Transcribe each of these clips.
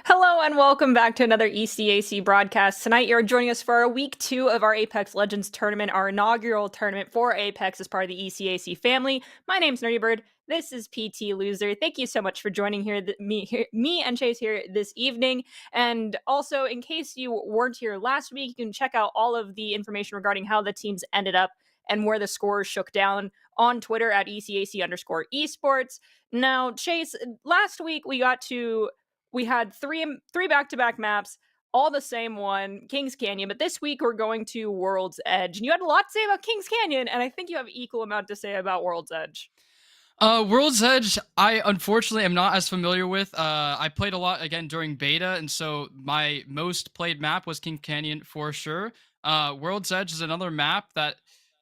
Hello and welcome back to another ECAC broadcast. Tonight you're joining us for our week 2 of our Apex Legends tournament, our inaugural tournament for Apex as part of the ECAC family. My name's Nerdybird. This is PT Loser. Thank you so much for joining me and Chase here this evening. And also, in case you weren't here last week, you can check out all of the information regarding how the teams ended up and where the scores shook down on Twitter at ECAC_esports. Now, Chase, last week we had three back-to-back maps, all the same one, Kings Canyon. But this week we're going to World's Edge, and you had a lot to say about Kings Canyon, and I think you have equal amount to say about World's Edge. World's Edge, I unfortunately am not as familiar with. I played a lot again during beta, and so my most played map was King Canyon for sure. World's Edge is another map that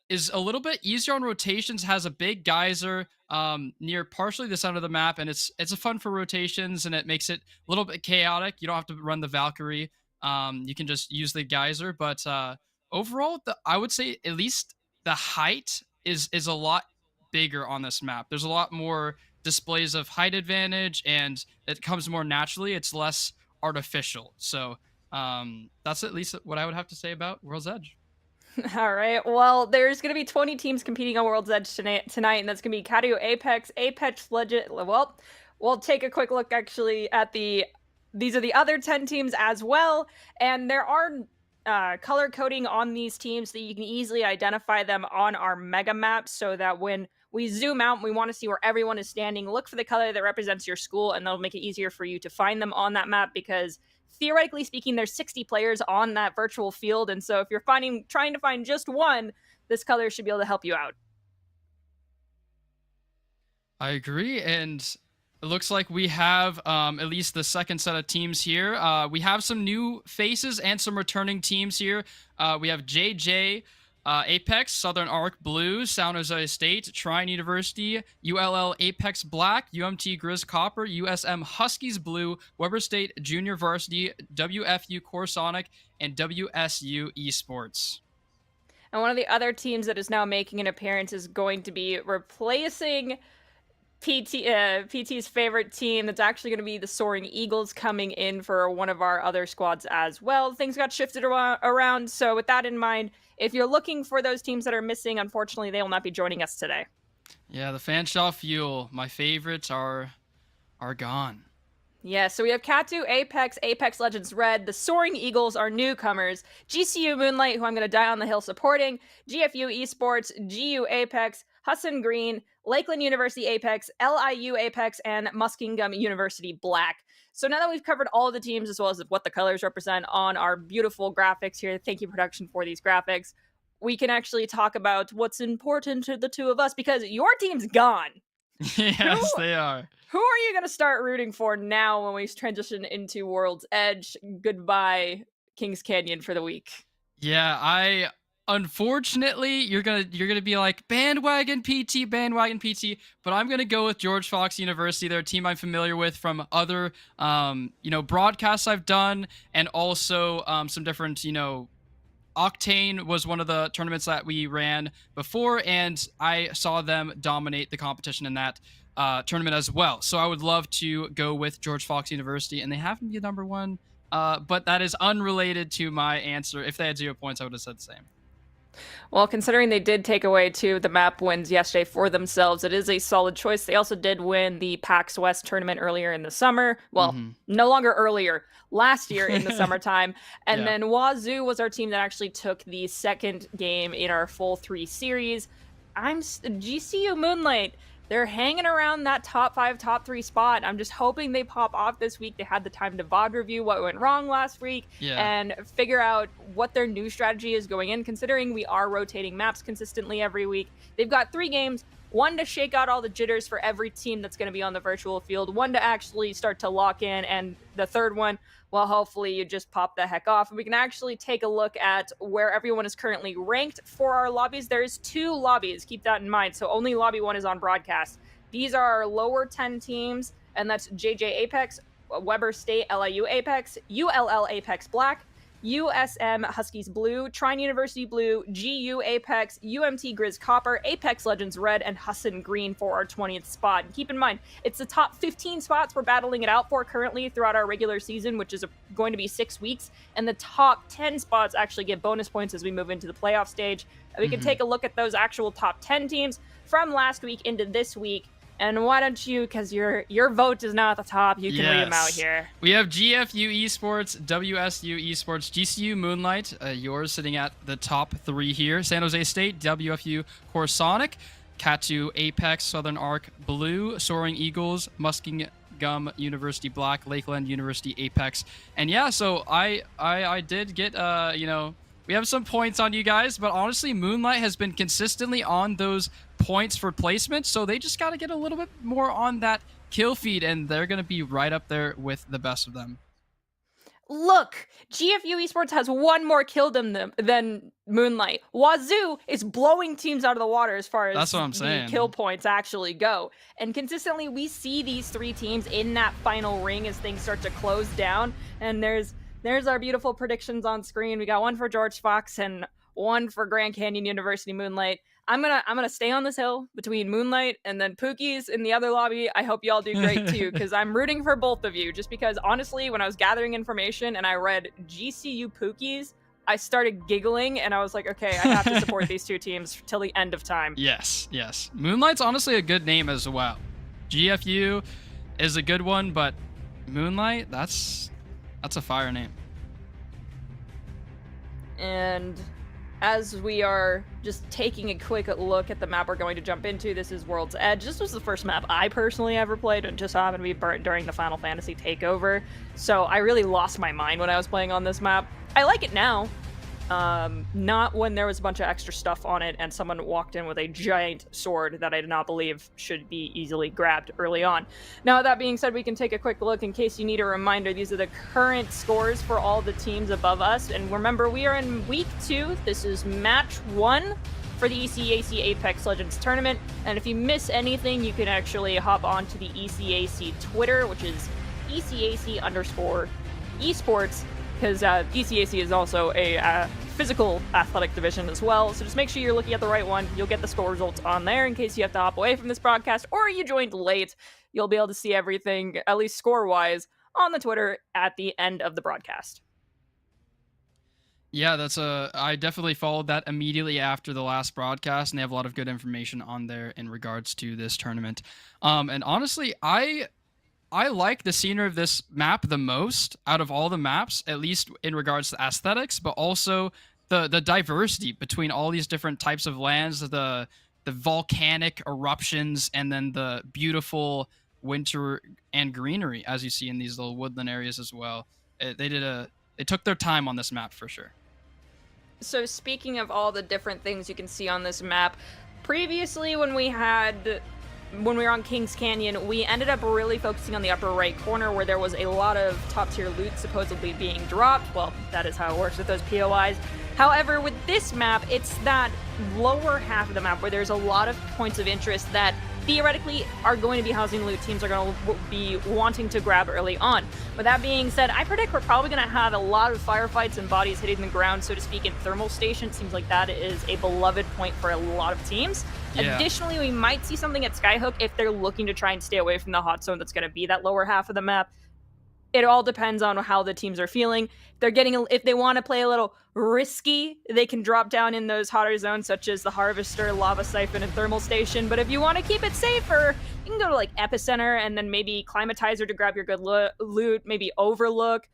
is a little bit easier on rotations, has a big geyser near partially the center of the map, and it's a fun for rotations, and it makes it a little bit chaotic. You don't have to run the Valkyrie. You can just use the geyser, but overall, I would say at least the height is a lot bigger on this map. There's a lot more displays of height advantage, and it comes more naturally. It's less artificial. So that's at least what I would have to say about World's Edge. All right. Well, there's going to be 20 teams competing on World's Edge tonight, and that's going to be KATU, Apex, Apex Legend. Well, we'll take a quick look actually at these are the other 10 teams as well, and there are color coding on these teams so that you can easily identify them on our mega map, so that when we zoom out and we want to see where everyone is standing, look for the color that represents your school, and that'll make it easier for you to find them on that map, because theoretically speaking, there's 60 players on that virtual field, and so if you're trying to find just one, this color should be able to help you out. I agree, and it looks like we have at least the second set of teams here. We have some new faces and some returning teams here. We have JJ, Apex, Southern Arc Blue, San Jose State, Trine University, ULL Apex Black, UMT Grizz Copper, USM Huskies Blue, Weber State Junior Varsity, WFU Core Sonic, and WSU Esports. And one of the other teams that is now making an appearance is going to be replacing PT's favorite team. That's actually going to be the Soaring Eagles, coming in for one of our other squads as well. Things got shifted around, so with that in mind, if you're looking for those teams that are missing, unfortunately, they will not be joining us today. Yeah, the Fanshawe Fuel, my favorites are gone. Yeah, so we have KATU, Apex, Apex Legends Red. The Soaring Eagles are newcomers. GCU Moonlight, who I'm going to die on the hill supporting. GFU Esports, GU Apex, Husson Green, Lakeland University Apex, LIU Apex, and Muskingum University Black. So now that we've covered all the teams as well as what the colors represent on our beautiful graphics here, thank you production for these graphics, we can actually talk about what's important to the two of us, because your team's gone. Yes, they are. Who are you going to start rooting for now when we transition into World's Edge? Goodbye, Kings Canyon, for the week. Yeah, unfortunately, you're gonna be like bandwagon PT, but I'm gonna go with George Fox University. They're a team I'm familiar with from other broadcasts I've done, and also some different Octane was one of the tournaments that we ran before, and I saw them dominate the competition in that tournament as well. So I would love to go with George Fox University, and they happen to be number one, but that is unrelated to my answer. If they had 0 points, I would have said the same. Well, considering they did take away 2 of the map wins yesterday for themselves, it is a solid choice. They also did win the PAX West tournament earlier in the summer. Well, no longer earlier, last year in the summertime. And then Wazoo was our team that actually took the second game in our full 3 series. GCU Moonlight. They're hanging around that top 5, top 3 spot. I'm just hoping they pop off this week. They had the time to VOD review what went wrong last week and figure out what their new strategy is going in, considering we are rotating maps consistently every week. They've got 3 games, 1 to shake out all the jitters for every team that's going to be on the virtual field, 1 to actually start to lock in, and the third one, well, hopefully you just pop the heck off. And we can actually take a look at where everyone is currently ranked for our lobbies. There's 2 lobbies, keep that in mind. So only lobby 1 is on broadcast. These are our lower 10 teams, and that's JJ Apex, Weber State LIU Apex, ULL Apex Black, USM Huskies blue, Trine University blue, GU Apex, UMT Grizz copper, Apex Legends red, and Hassan green for our 20th spot. And keep in mind, it's the top 15 spots we're battling it out for currently throughout our regular season, which is going to be 6 weeks. And the top 10 spots actually get bonus points as we move into the playoff stage. We can take a look at those actual top 10 teams from last week into this week. And why don't you, because your vote is now at the top, you can read them out here. We have GFU Esports, WSU Esports, GCU Moonlight, yours sitting at the top 3 here. San Jose State, WFU Corsonic, Katu Apex, Southern Arc Blue, Soaring Eagles, Muskingum University Black, Lakeland University Apex. And yeah, so I did get, we have some points on you guys, but honestly, Moonlight has been consistently on those points for placement, so they just got to get a little bit more on that kill feed, and they're going to be right up there with the best of them. Look, GFU Esports has one more kill than Moonlight. Wazoo is blowing teams out of the water as far as that's what I'm saying. The kill points actually go. And consistently, we see these 3 teams in that final ring as things start to close down, and there's our beautiful predictions on screen. We got one for George Fox and one for Grand Canyon University Moonlight. I'm gonna stay on this hill between Moonlight and then Pookie's in the other lobby. I hope y'all do great too, because I'm rooting for both of you. Just because honestly, when I was gathering information and I read GCU Pookie's, I started giggling and I was like, okay, I have to support these 2 teams till the end of time. Yes. Moonlight's honestly a good name as well. GFU is a good one, but Moonlight, that's a fire name. And as we are just taking a quick look at the map we're going to jump into, this is World's Edge. This was the first map I personally ever played, and just happened to be burnt during the Final Fantasy takeover. So I really lost my mind when I was playing on this map. I like it now. Not when there was a bunch of extra stuff on it and someone walked in with a giant sword that I did not believe should be easily grabbed early on. Now, that being said, we can take a quick look in case you need a reminder. These are the current scores for all the teams above us. And remember, we are in week 2. This is match 1 for the ECAC Apex Legends tournament. And if you miss anything, you can actually hop onto the ECAC Twitter, which is ECAC_esports, because ECAC is also a physical athletic division as well. So just make sure you're looking at the right one. You'll get the score results on there in case you have to hop away from this broadcast or you joined late. You'll be able to see everything, at least score-wise, on the Twitter at the end of the broadcast. Yeah, I definitely followed that immediately after the last broadcast, and they have a lot of good information on there in regards to this tournament. And honestly, I like the scenery of this map the most out of all the maps, at least in regards to aesthetics, but also the diversity between all these different types of lands, the volcanic eruptions, and then the beautiful winter and greenery, as you see in these little woodland areas as well. They took their time on this map for sure. So speaking of all the different things you can see on this map, previously when we were on Kings Canyon, we ended up really focusing on the upper right corner where there was a lot of top tier loot supposedly being dropped. Well, that is how it works with those POIs. However, with this map, it's that lower half of the map where there's a lot of points of interest that theoretically are going to be housing loot teams are going to be wanting to grab early on. With that being said, I predict we're probably going to have a lot of firefights and bodies hitting the ground, so to speak, in Thermal Station. It seems like that is a beloved point for a lot of teams. Yeah. Additionally, we might see something at Skyhook if they're looking to try and stay away from the hot zone that's going to be that lower half of the map. It all depends on how the teams are feeling. If they want to play a little risky, they can drop down in those hotter zones such as the Harvester, Lava Siphon, and Thermal Station. But if you want to keep it safer, you can go to like Epicenter and then maybe Climatizer to grab your good loot, maybe Overlook.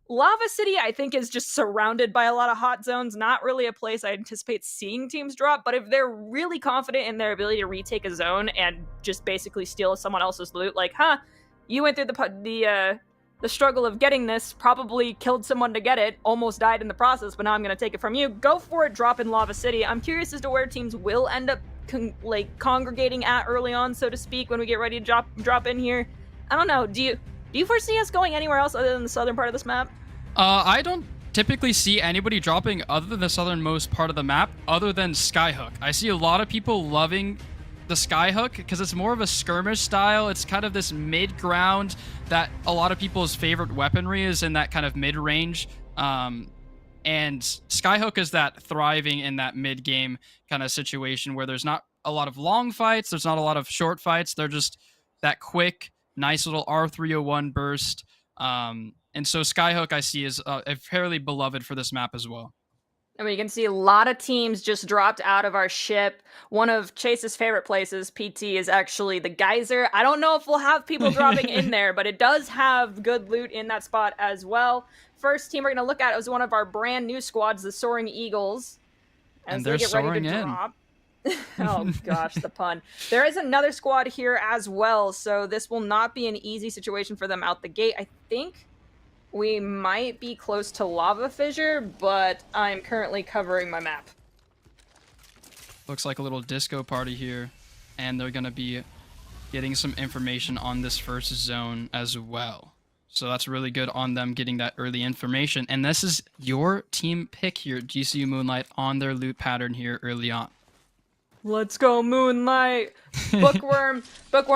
Lava City, I think, is just surrounded by a lot of hot zones. Not really a place I anticipate seeing teams drop, but if they're really confident in their ability to retake a zone and just basically steal someone else's loot, like, you went through the struggle of getting this, probably killed someone to get it, almost died in the process, but now I'm going to take it from you. Go for it, drop in Lava City. I'm curious as to where teams will end up congregating at early on, so to speak, when we get ready to drop in here. I don't know. Do you foresee us going anywhere else other than the southern part of this map? I don't typically see anybody dropping other than the southernmost part of the map, other than Skyhook. I see a lot of people loving the Skyhook because it's more of a skirmish style. It's kind of this mid-ground that a lot of people's favorite weaponry is in that kind of mid-range And Skyhook is that thriving in that mid game kind of situation where there's not a lot of long fights, there's not a lot of short fights. They're just that quick, nice little R301 burst. And so Skyhook I see is fairly beloved for this map as well. I mean, you can see a lot of teams just dropped out of our ship. One of Chase's favorite places, PT, is actually the Geyser. I don't know if we'll have people dropping in there, but it does have good loot in that spot as well. First team we're going to look at is one of our brand new squads, the Soaring Eagles. And they're get ready soaring to in. Drop. Oh gosh, the pun. There is another squad here as well, so this will not be an easy situation for them out the gate. I think we might be close to Lava Fissure, but I'm currently covering my map. Looks like a little disco party here, and they're going to be getting some information on this first zone as well. So that's really good on them getting that early information. And this is your team pick here, GCU Moonlight, on their loot pattern here early on. Let's go, Moonlight. Bookworm,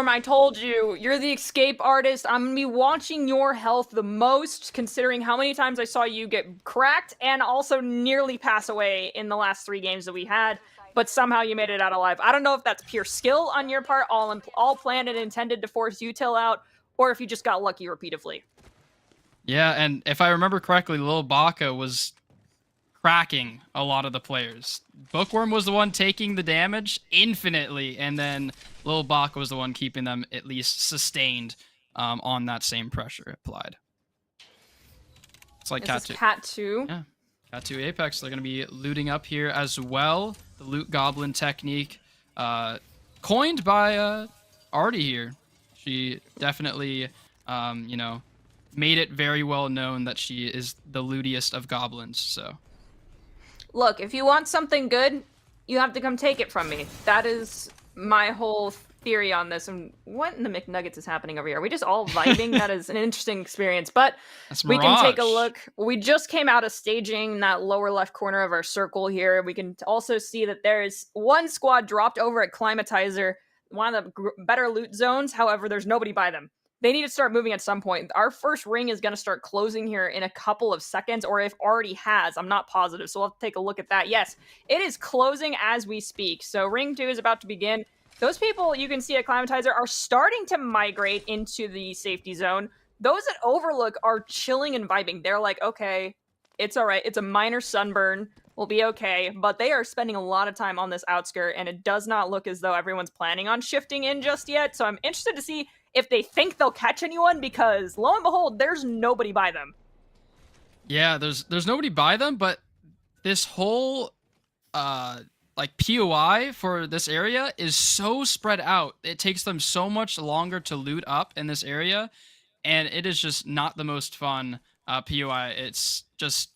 I told you, you're the escape artist. I'm gonna be watching your health the most, considering how many times I saw you get cracked and also nearly pass away in the last 3 games that we had, but somehow you made it out alive. I don't know if that's pure skill on your part, all planned and intended to force Util out, or if you just got lucky repeatedly. Yeah, and if I remember correctly, Lil Baka was cracking a lot of the players. Bookworm was the one taking the damage infinitely, and then Lil Baka was the one keeping them at least sustained on that same pressure applied. It's like Cat 2. Cat 2. Yeah, Cat 2 Apex. They're going to be looting up here as well. The loot goblin technique coined by Artie here. She definitely, you know, made it very well known that she is the lootiest of goblins, so... Look, if you want something good, you have to come take it from me. That is my whole theory on this. And what in the McNuggets is happening over here? Are we just all vibing? That is an interesting experience. But we can take a look. We just came out of staging that lower left corner of our circle here. We can also see that there is one squad dropped over at Climatizer, one of the better loot zones. However, there's nobody by them. They need to start moving at some point. Our first ring is going to start closing here in a couple of seconds, or if already has, I'm not positive, so we'll have to take a look at that. Yes, it is closing as we speak, so ring 2 is about to begin. Those people you can see at Climatizer are starting to migrate into the safety zone. Those at Overlook are chilling and vibing. They're like, okay, it's all right. It's a minor sunburn. We'll be okay. But they are spending a lot of time on this outskirt, and it does not look as though everyone's planning on shifting in just yet, so I'm interested to see if they think they'll catch anyone, because lo and behold, there's nobody by them. Yeah, there's nobody by them, but this whole like POI for this area is so spread out. It takes them so much longer to loot up in this area, and it is just not the most fun POI. It's just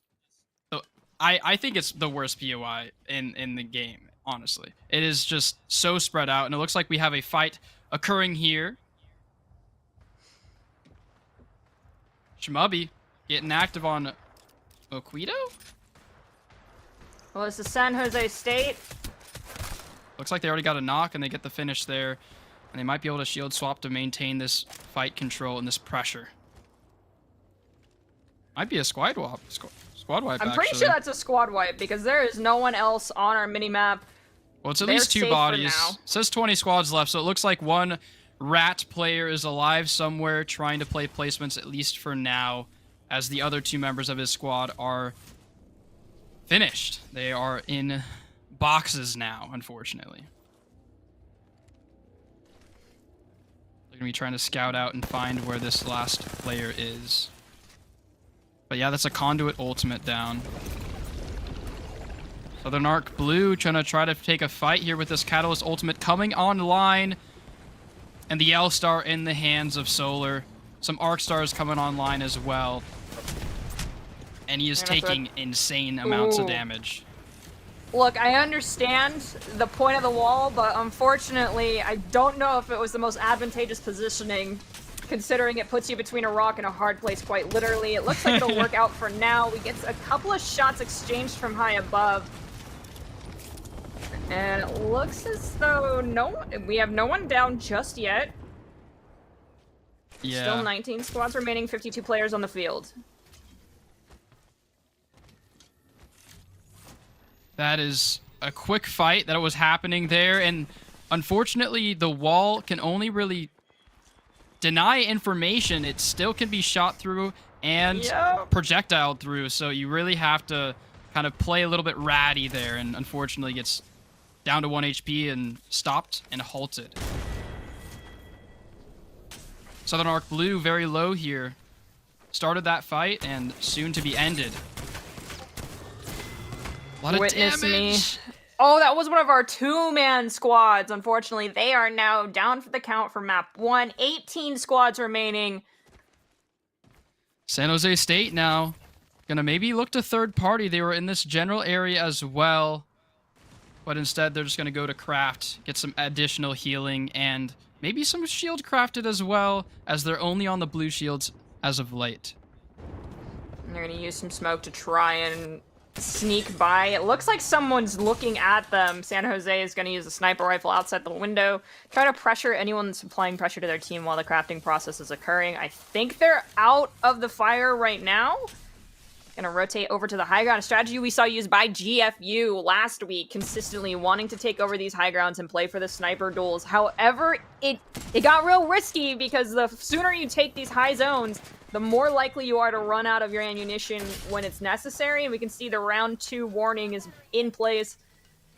I think it's the worst POI in the game, honestly. It is just so spread out, and it looks like we have a fight occurring here. Shmubby getting active on Oquito? Well, it's the San Jose State. Looks like they already got a knock and they get the finish there. And they might be able to shield swap to maintain this fight control and this pressure. Might be a squad wipe. I'm pretty sure that's a squad wipe because there is no one else on our minimap. Well, it's at least 2 bodies. It says 20 squads left, so it looks like one rat player is alive somewhere trying to play placements, at least for now, as the other 2 members of his squad are finished. They are in boxes now, unfortunately. They're going to be trying to scout out and find where this last player is. But yeah, that's a Conduit ultimate down. Southern Arc Blue trying to take a fight here with this Catalyst ultimate coming online. And the L-Star in the hands of Solar. Some Arc Stars coming online as well. And he is taking insane amounts of damage. Look, I understand the point of the wall, but unfortunately, I don't know if it was the most advantageous positioning, considering it puts you between a rock and a hard place quite literally. It looks like it'll work out for now. We get a couple of shots exchanged from high above. And it looks as though we have no one down just yet. Yeah. Still 19 squads remaining, 52 players on the field. That is a quick fight that was happening there, and unfortunately, the wall can only really deny information. It still can be shot through and projectile through, so you really have to kind of play a little bit ratty there, and unfortunately gets down to 1 HP and stopped and halted. Southern Arc Blue very low here. Started that fight and soon to be ended. A lot of Witness damage. Me. Oh, that was one of our 2-man squads. Unfortunately, they are now down for the count for map 1. 18 squads remaining. San Jose State now gonna maybe look to third party. They were in this general area as well, but instead they're just gonna go to craft, get some additional healing, and maybe some shield crafted as well, as they're only on the blue shields as of late. And they're gonna use some smoke to try and sneak by. It looks like someone's looking at them. San Jose is going to use a sniper rifle outside the window, try to pressure anyone that's applying pressure to their team while the crafting process is occurring. I think they're out of the fire right now. Gonna rotate over to the high ground, a strategy we saw used by GFU last week, consistently wanting to take over these high grounds and play for the sniper duels. However, it got real risky because the sooner you take these high zones, the more likely you are to run out of your ammunition when it's necessary. And we can see the round 2 warning is in place.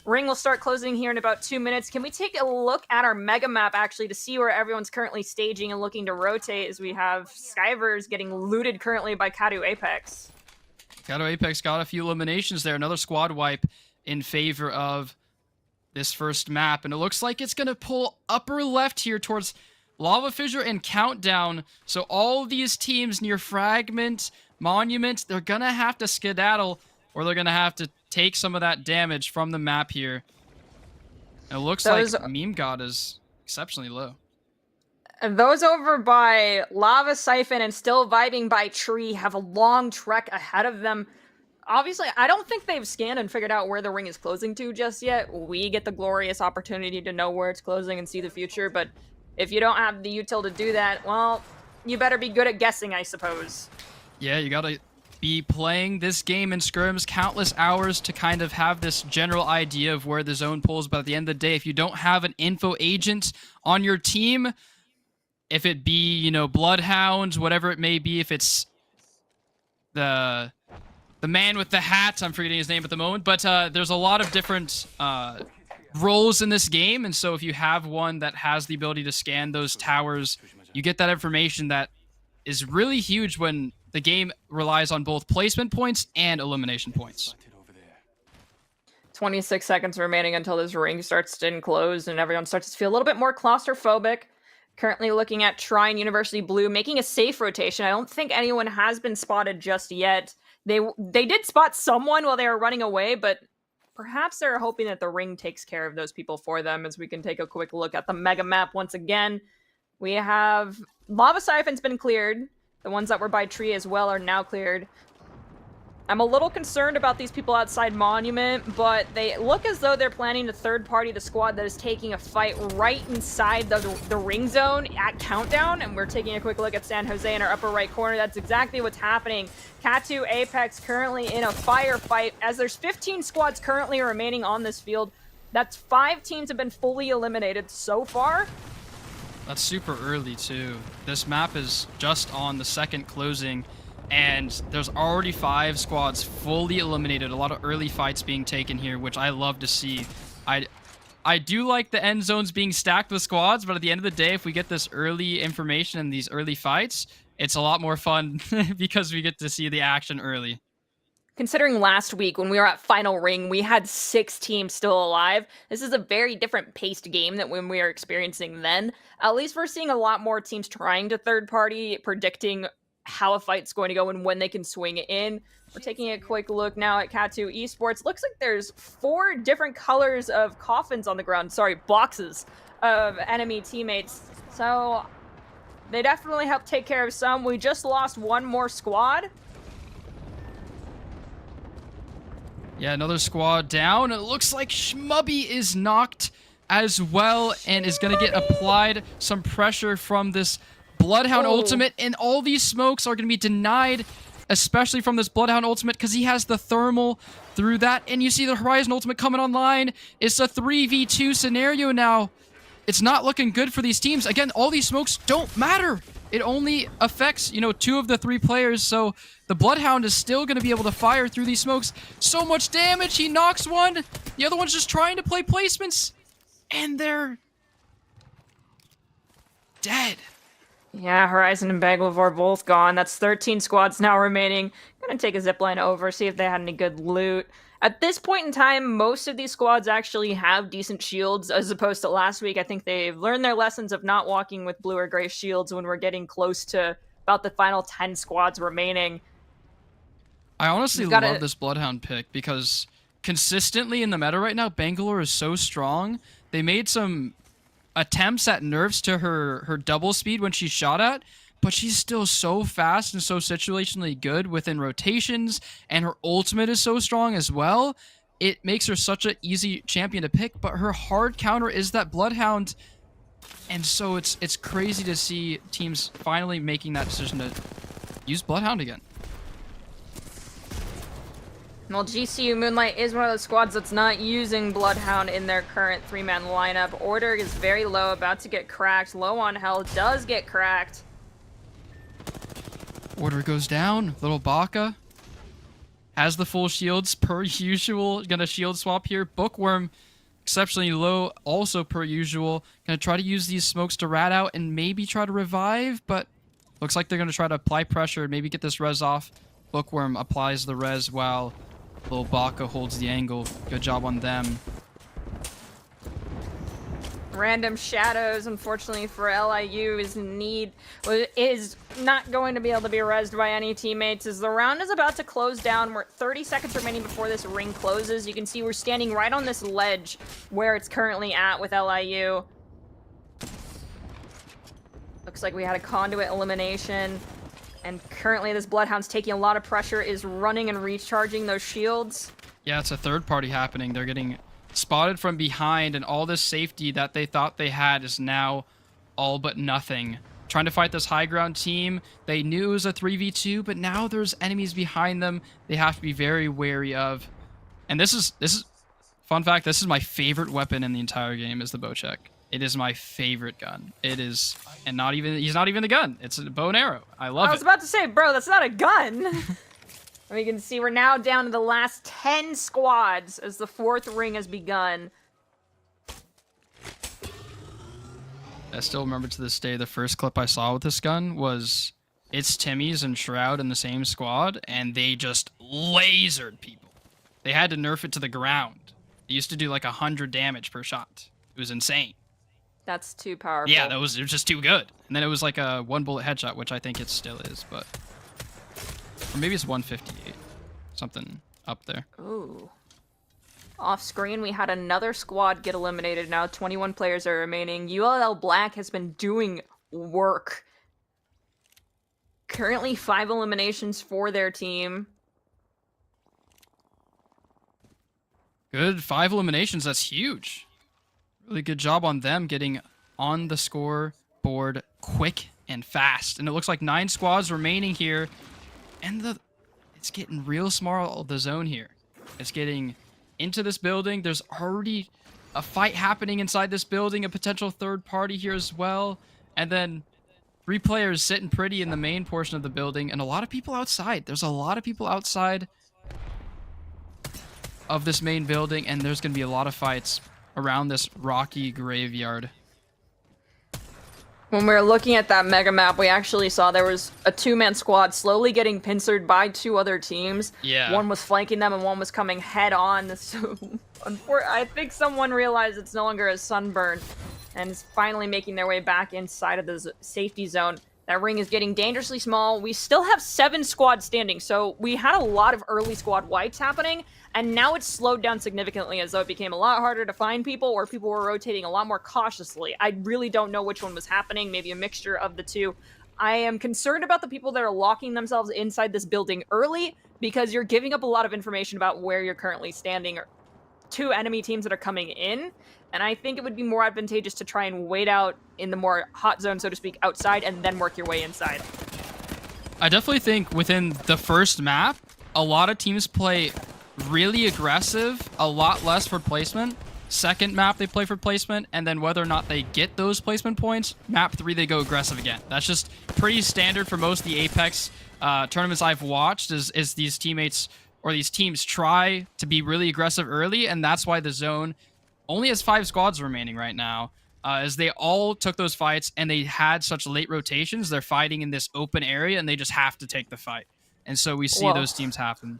Ring will start closing here in about 2 minutes. Can we take a look at our mega map, actually, to see where everyone's currently staging and looking to rotate, as we have Skyvers getting looted currently by Kadu Apex. Kadu Apex got a few eliminations there. Another squad wipe in favor of this first map. And it looks like it's going to pull upper left here towards Lava Fissure and Countdown. So all these teams near Fragment, Monument, they're going to have to skedaddle, or they're going to have to take some of that damage from the map here. And it looks like Meme God is exceptionally low. Those over by Lava Siphon and still vibing by Tree have a long trek ahead of them. Obviously, I don't think they've scanned and figured out where the ring is closing to just yet. We get the glorious opportunity to know where it's closing and see the future, but if you don't have the util to do that, well, you better be good at guessing, I suppose. Yeah, you gotta be playing this game in scrims countless hours to kind of have this general idea of where the zone pulls, but at the end of the day, if you don't have an info agent on your team, if it be, you know, Bloodhounds, whatever it may be, if it's the man with the hat, I'm forgetting his name at the moment, but there's a lot of different roles in this game, and so if you have one that has the ability to scan those towers, you get that information that is really huge when the game relies on both placement points and elimination points. 26 seconds remaining until this ring starts to enclose and everyone starts to feel a little bit more claustrophobic. Currently looking at Trine University Blue, making a safe rotation. I don't think anyone has been spotted just yet. They did spot someone while they were running away, but perhaps they're hoping that the ring takes care of those people for them, as we can take a quick look at the mega map once again. We have Lava Siphon's been cleared. The ones that were by Tree as well are now cleared. I'm a little concerned about these people outside Monument, but they look as though they're planning to third-party the squad that is taking a fight right inside the ring zone at Countdown, and we're taking a quick look at San Jose in our upper right corner. That's exactly what's happening. Katu Apex currently in a firefight, as there's 15 squads currently remaining on this field. That's 5 teams have been fully eliminated so far. That's super early, too. This map is just on the second closing, and there's already 5 squads fully eliminated. A lot of early fights being taken here, which I love to see. I do like the end zones being stacked with squads, but at the end of the day, if we get this early information and these early fights, it's a lot more fun because we get to see the action early. Considering last week when we were at Final Ring, we had 6 teams still alive. This is a very different paced game than when we were experiencing then. At least we're seeing a lot more teams trying to third party, predicting how a fight's going to go and when they can swing it in. We're taking a quick look now at Katu Esports. Looks like there's 4 different colors of coffins on the ground. Sorry, boxes of enemy teammates. So they definitely help take care of some. We just lost 1 more squad. Yeah, another squad down. It looks like Shmubby is knocked as well and is going to get applied some pressure from this Bloodhound ultimate, and all these smokes are going to be denied especially from this Bloodhound ultimate, because he has the thermal through that. And you see the Horizon ultimate coming online. It's a 3v2 scenario now. It's not looking good for these teams. Again, all these smokes don't matter. It only affects, 2 of the 3 players, so the Bloodhound is still going to be able to fire through these smokes. So much damage. He knocks one. The other one's just trying to play placements, and they're dead. Yeah, Horizon and Bangalore both gone. That's 13 squads now remaining. Gonna take a zipline over, see if they had any good loot. At this point in time, most of these squads actually have decent shields, as opposed to last week. I think they've learned their lessons of not walking with blue or gray shields when we're getting close to about the final 10 squads remaining. I honestly love this Bloodhound pick because consistently in the meta right now, Bangalore is so strong. They made some attempts at nerfs to her double speed when she's shot at, but she's still so fast and so situationally good within rotations, and her ultimate is so strong as well. It makes her such an easy champion to pick, but her hard counter is that Bloodhound, and so it's crazy to see teams finally making that decision to use Bloodhound again. Well, GCU Moonlight is one of those squads that's not using Bloodhound in their current 3-man lineup. Order is very low, about to get cracked. Low on health, does get cracked. Order goes down. Little Baka has the full shields per usual. Gonna shield swap here. Bookworm exceptionally low, also per usual. Gonna try to use these smokes to rat out and maybe try to revive, but looks like they're gonna try to apply pressure and maybe get this res off. Bookworm applies the res while Little Baka holds the angle. Good job on them. Random shadows, unfortunately for LIU, is not going to be able to be rezzed by any teammates as the round is about to close down. We're 30 seconds remaining before this ring closes. You can see we're standing right on this ledge where it's currently at with LIU. Looks like we had a conduit elimination. And currently this Bloodhound's taking a lot of pressure, is running and recharging those shields. Yeah, it's a third party happening. They're getting spotted from behind, and all this safety that they thought they had is now all but nothing. Trying to fight this high ground team. They knew it was a 3v2, but now there's enemies behind them they have to be very wary of. And this is fun fact, this is my favorite weapon in the entire game, is the Bocek. It is my favorite gun. It is, and he's not even a gun. It's a bow and arrow. I love it. I was about to say, bro, that's not a gun. And we can see we're now down to the last 10 squads as the 4th ring has begun. I still remember to this day, the first clip I saw with this gun was it's Timmy's and Shroud in the same squad, and they just lasered people. They had to nerf it to the ground. It used to do like 100 damage per shot. It was insane. That's too powerful. Yeah, it was just too good. And then it was like a 1-bullet headshot, which I think it still is, but... Or maybe it's 158. Something up there. Ooh. Off screen, we had another squad get eliminated. Now 21 players are remaining. ULL Black has been doing work. Currently 5 eliminations for their team. Good, 5 eliminations. That's huge. Really good job on them getting on the score board quick and fast. And it looks like 9 squads remaining here. And it's getting real small, the zone here. It's getting into this building. There's already a fight happening inside this building, a potential third party here as well. And then 3 players sitting pretty in the main portion of the building, and a lot of people outside. There's a lot of people outside of this main building, and there's going to be a lot of fights around this rocky graveyard. When we were looking at that mega map, we actually saw there was a 2-man squad slowly getting pincered by 2 other teams. Yeah. One was flanking them and one was coming head on. So I think someone realized it's no longer a sunburn and is finally making their way back inside of the safety zone. That ring is getting dangerously small. We still have 7 squads standing, so we had a lot of early squad wipes happening, and now it's slowed down significantly as though it became a lot harder to find people, or people were rotating a lot more cautiously. I really don't know which one was happening, maybe a mixture of the two. I am concerned about the people that are locking themselves inside this building early, because you're giving up a lot of information about where you're currently standing to enemy teams that are coming in. And I think it would be more advantageous to try and wait out in the more hot zone, so to speak, outside, and then work your way inside. I definitely think within the first map, a lot of teams play really aggressive, a lot less for placement. Second map, they play for placement, and then whether or not they get those placement points, map 3, they go aggressive again. That's just pretty standard for most of the Apex tournaments I've watched, is these teammates or these teams try to be really aggressive early, and that's why the zone only has 5 squads remaining right now. As they all took those fights and they had such late rotations, they're fighting in this open area and they just have to take the fight. And so we see those teams happen.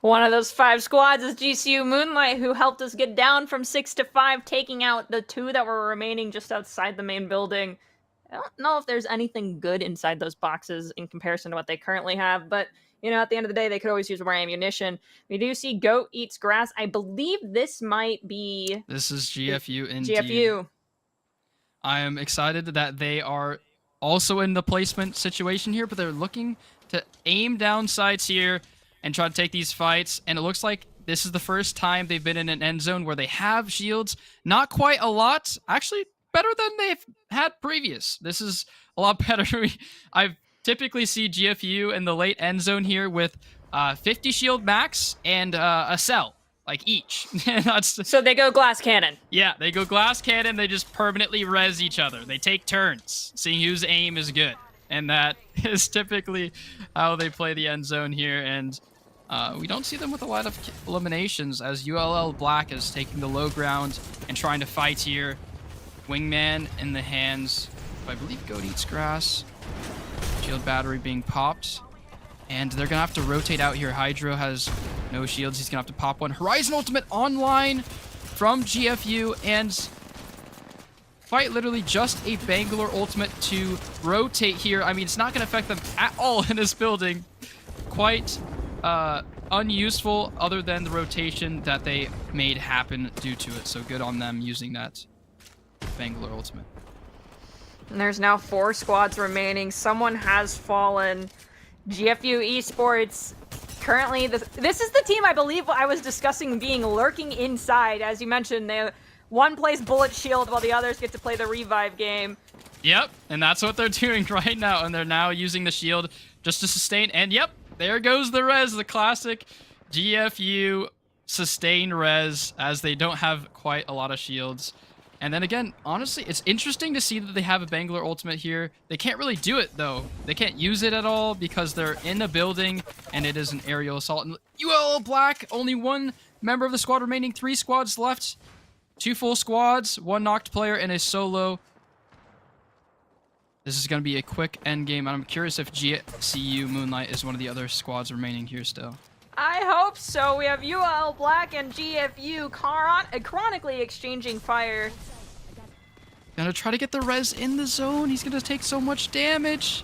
One of those 5 squads is GCU Moonlight, who helped us get down from 6 to 5, taking out the 2 that were remaining just outside the main building. I don't know if there's anything good inside those boxes in comparison to what they currently have, but at the end of the day, they could always use more ammunition. We do see Goat Eats Grass. I believe this might be... This is GFU indeed. GFU. I am excited that they are also in the placement situation here, but they're looking to aim down sights here and try to take these fights. And it looks like this is the first time they've been in an end zone where they have shields. Not quite a lot. Actually, better than they've had previous. This is a lot better. I've typically see GFU in the late end zone here with 50 shield max and a cell. Like each. So they go glass cannon. Yeah, they go glass cannon. They just permanently res each other. They take turns, seeing whose aim is good. And that is typically how they play the end zone here. And we don't see them with a lot of eliminations as ULL Black is taking the low ground and trying to fight here. Wingman in the hands of, I believe, Goat Eats Grass. Shield battery being popped. And they're going to have to rotate out here. Hydro has no shields. He's going to have to pop one. Horizon Ultimate online from GFU. And quite literally just a Bangalore Ultimate to rotate here. I mean, it's not going to affect them at all in this building. Quite unuseful other than the rotation that they made happen due to it. So good on them using that Bangalore Ultimate. And there's now 4 squads remaining. Someone has fallen. GFU Esports, currently, this is the team I believe I was discussing being lurking inside. As you mentioned, one plays Bullet Shield while the others get to play the revive game. Yep, and that's what they're doing right now. And they're now using the shield just to sustain. And yep, there goes the res, the classic GFU sustain res, as they don't have quite a lot of shields. And then again, honestly, it's interesting to see that they have a Bangalore Ultimate here. They can't really do it, though. They can't use it at all because they're in a building, and it is an aerial assault. And ULL Black, only 1 member of the squad remaining. 3 squads left. 2 full squads, 1 knocked player, and a solo. This is going to be a quick end game, and I'm curious if GCU Moonlight is one of the other squads remaining here still. I hope so. We have ULL Black and GFU chronically exchanging fire. Gonna try to get the res in the zone. He's gonna take so much damage.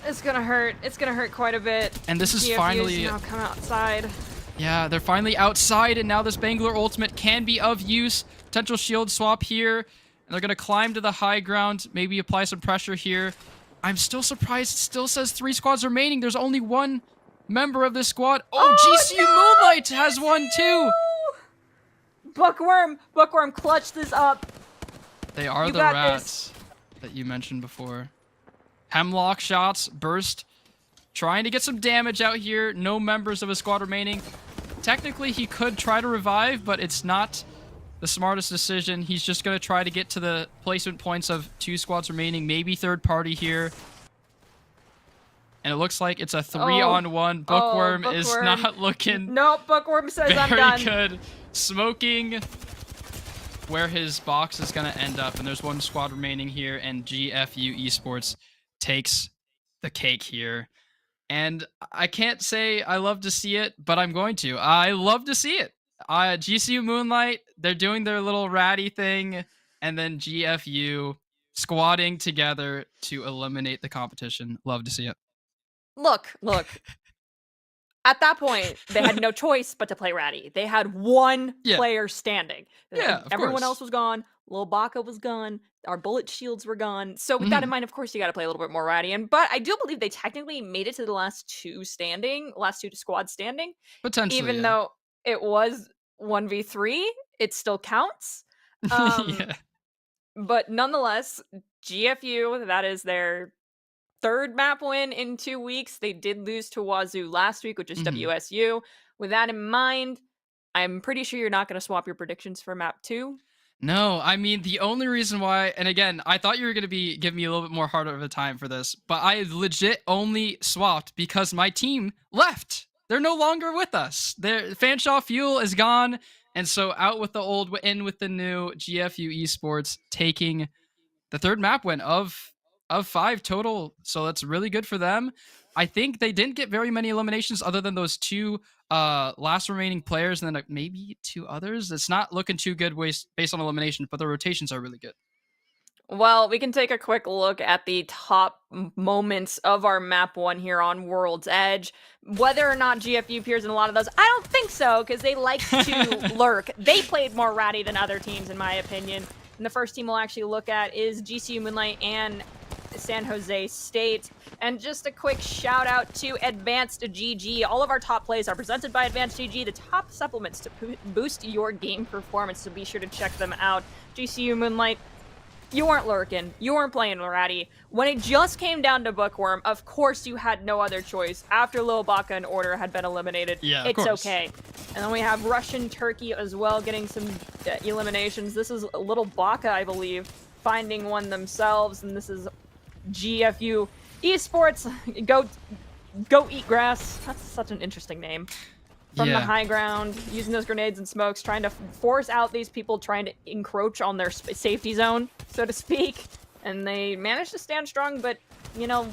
It's gonna hurt. It's gonna hurt quite a bit. And this is GFU's finally now come outside. Yeah, they're finally outside, and now this Bangalore Ultimate can be of use. Potential shield swap here. And they're gonna climb to the high ground, maybe apply some pressure here. I'm still surprised it still says 3 squads remaining. There's only 1 member of this squad. Oh, GCU no! Moonlight has one too. Bookworm clutched this up. They are the rats that you mentioned before. Hemlock shots, burst, trying to get some damage out here. No members of his squad remaining. Technically, he could try to revive, but it's not the smartest decision. He's just going to try to get to the placement points of 2 squads remaining, maybe third party here. And it looks like it's a 3-on-1. Bookworm is not looking. Nope, Bookworm says I'm done. Very good. Smoking where his box is going to end up. And there's 1 squad remaining here. And GFU Esports takes the cake here. And I can't say I love to see it, but I'm going to. I love to see it. GCU Moonlight, they're doing their little ratty thing. And then GFU squatting together to eliminate the competition. Love to see it. Look. At that point, they had no choice but to play ratty. They had 1 player standing. Yeah, Everyone else was gone. Lil Baka was gone. Our bullet shields were gone. So with that in mind, of course, you got to play a little bit more ratty. But I do believe they technically made it to the last 2 squads standing. Potentially, even though it was 1v3, it still counts. But nonetheless, GFU, that is their third map win in 2 weeks. They did lose to Wazoo last week, which is WSU. With that in mind, I'm pretty sure you're not going to swap your predictions for map 2. No, I mean, the only reason why, and again, I thought you were going to be giving me a little bit more harder of a time for this, but I legit only swapped because my team left. They're no longer with us. Fanshawe Fuel is gone, and so out with the old, in with the new. GFU Esports taking the third map win of 5 total, so that's really good for them. I think they didn't get very many eliminations other than those 2 last remaining players, and then maybe 2 others. It's not looking too good based on elimination, but the rotations are really good. Well, we can take a quick look at the top moments of our map 1 here on World's Edge. Whether or not GFU appears in a lot of those, I don't think so, because they like to lurk. They played more ratty than other teams, in my opinion. And the first team we'll actually look at is GCU Moonlight and San Jose State. And just a quick shout out to Advanced GG. All of our top plays are presented by Advanced GG, the top supplements to boost your game performance, so be sure to check them out. GCU Moonlight, you weren't lurking. You weren't playing ratty. When it just came down to Bookworm, of course you had no other choice. After Lil Baka and Order had been eliminated, it's okay. And then we have Russian Turkey as well, getting some eliminations. This is Little Baka, I believe, finding one themselves, and this is GFU Esports. Go eat grass. That's such an interesting name. From the high ground, using those grenades and smokes, trying to force out these people trying to encroach on their safety zone, so to speak. And they managed to stand strong, but, you know,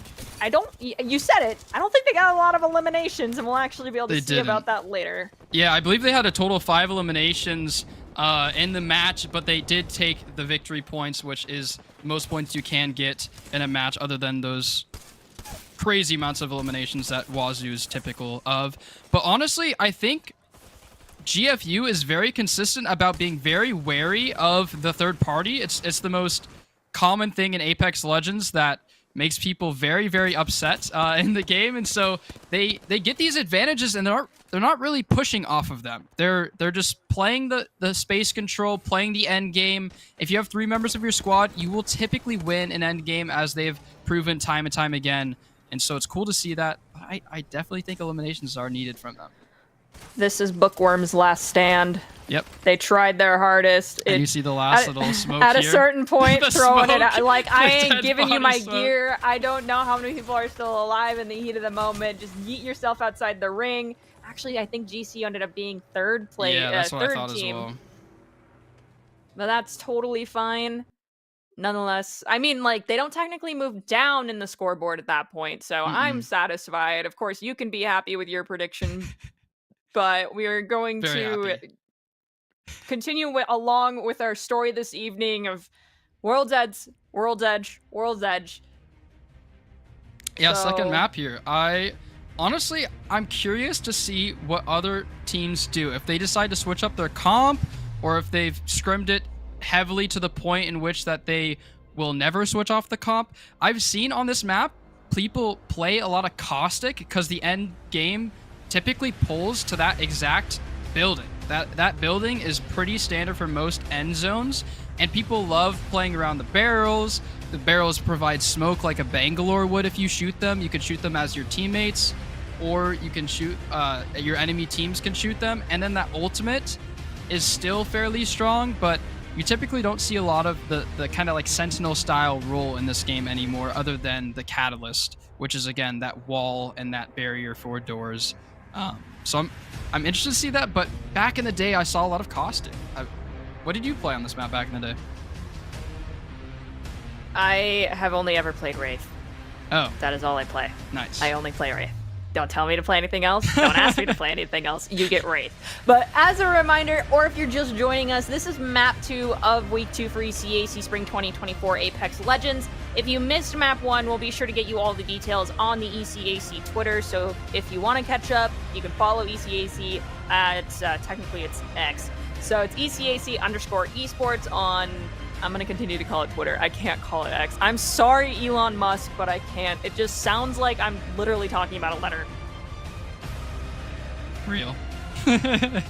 you said it, I don't think they got a lot of eliminations, and we'll actually be able to see about that later. Yeah, I believe they had a total of 5 eliminations in the match, but they did take the victory points, which is most points you can get in a match other than those crazy amounts of eliminations that Wazoo is typical of. But honestly, I think GFU is very consistent about being very wary of the third party. It's the most common thing in Apex Legends that makes people very, very upset in the game, and so they get these advantages, and they're not really pushing off of them. They're just playing the space control, playing the end game. If you have 3 members of your squad, you will typically win an end game, as they've proven time and time again. And so it's cool to see that. But I definitely think eliminations are needed from them. This is Bookworm's last stand. Yep. They tried their hardest. And you see the last little smoke at here. A certain point, throwing it out. Like, I ain't giving you my smoke. gear. I don't know how many people are still alive in the heat of the moment. Just yeet yourself outside the ring. Actually, I think GC ended up being third place. Yeah, that's what I third thought team. as well. But that's totally fine. Nonetheless, I mean, like, they don't technically move down in the scoreboard at that point, so I'm satisfied. Of course, you can be happy with your prediction, but we are going to continue along with our story this evening of World's Edge, World's Edge, World's Edge. Yeah, second map here. Honestly, I'm curious to see what other teams do. If they decide to switch up their comp, or if they've scrimmed it heavily to the point in which that they will never switch off the comp. I've seen on this map people play a lot of Caustic because the end game typically pulls to that exact building. That building is pretty standard for most end zones, and people love playing around the barrels. The barrels provide smoke like a Bangalore would. If you shoot them, you can shoot them as your teammates, or you can shoot your enemy teams can shoot them. And then that ultimate is still fairly strong, but you typically don't see a lot of the kind of like Sentinel style role in this game anymore, other than the Catalyst, which is again that wall and that barrier for doors. So I'm interested to see that. But back in the day, I saw a lot of Caustic. What did you play on this map back in the day? I have only ever played Wraith. Oh, that is all I play. Nice. I only play Wraith. Don't tell me to play anything else. Don't ask me to play anything else. You get Wraith. But as a reminder, or if you're just joining us, this is map 2 of week 2 for ECAC Spring 2024 Apex Legends. If you missed map 1, we'll be sure to get you all the details on the ECAC Twitter. So if you want to catch up, you can follow ECAC at, technically it's X. So it's ECAC_esports on, I'm going to continue to call it Twitter. I can't call it X. I'm sorry, Elon Musk, but I can't. It just sounds like I'm literally talking about a letter. Real. And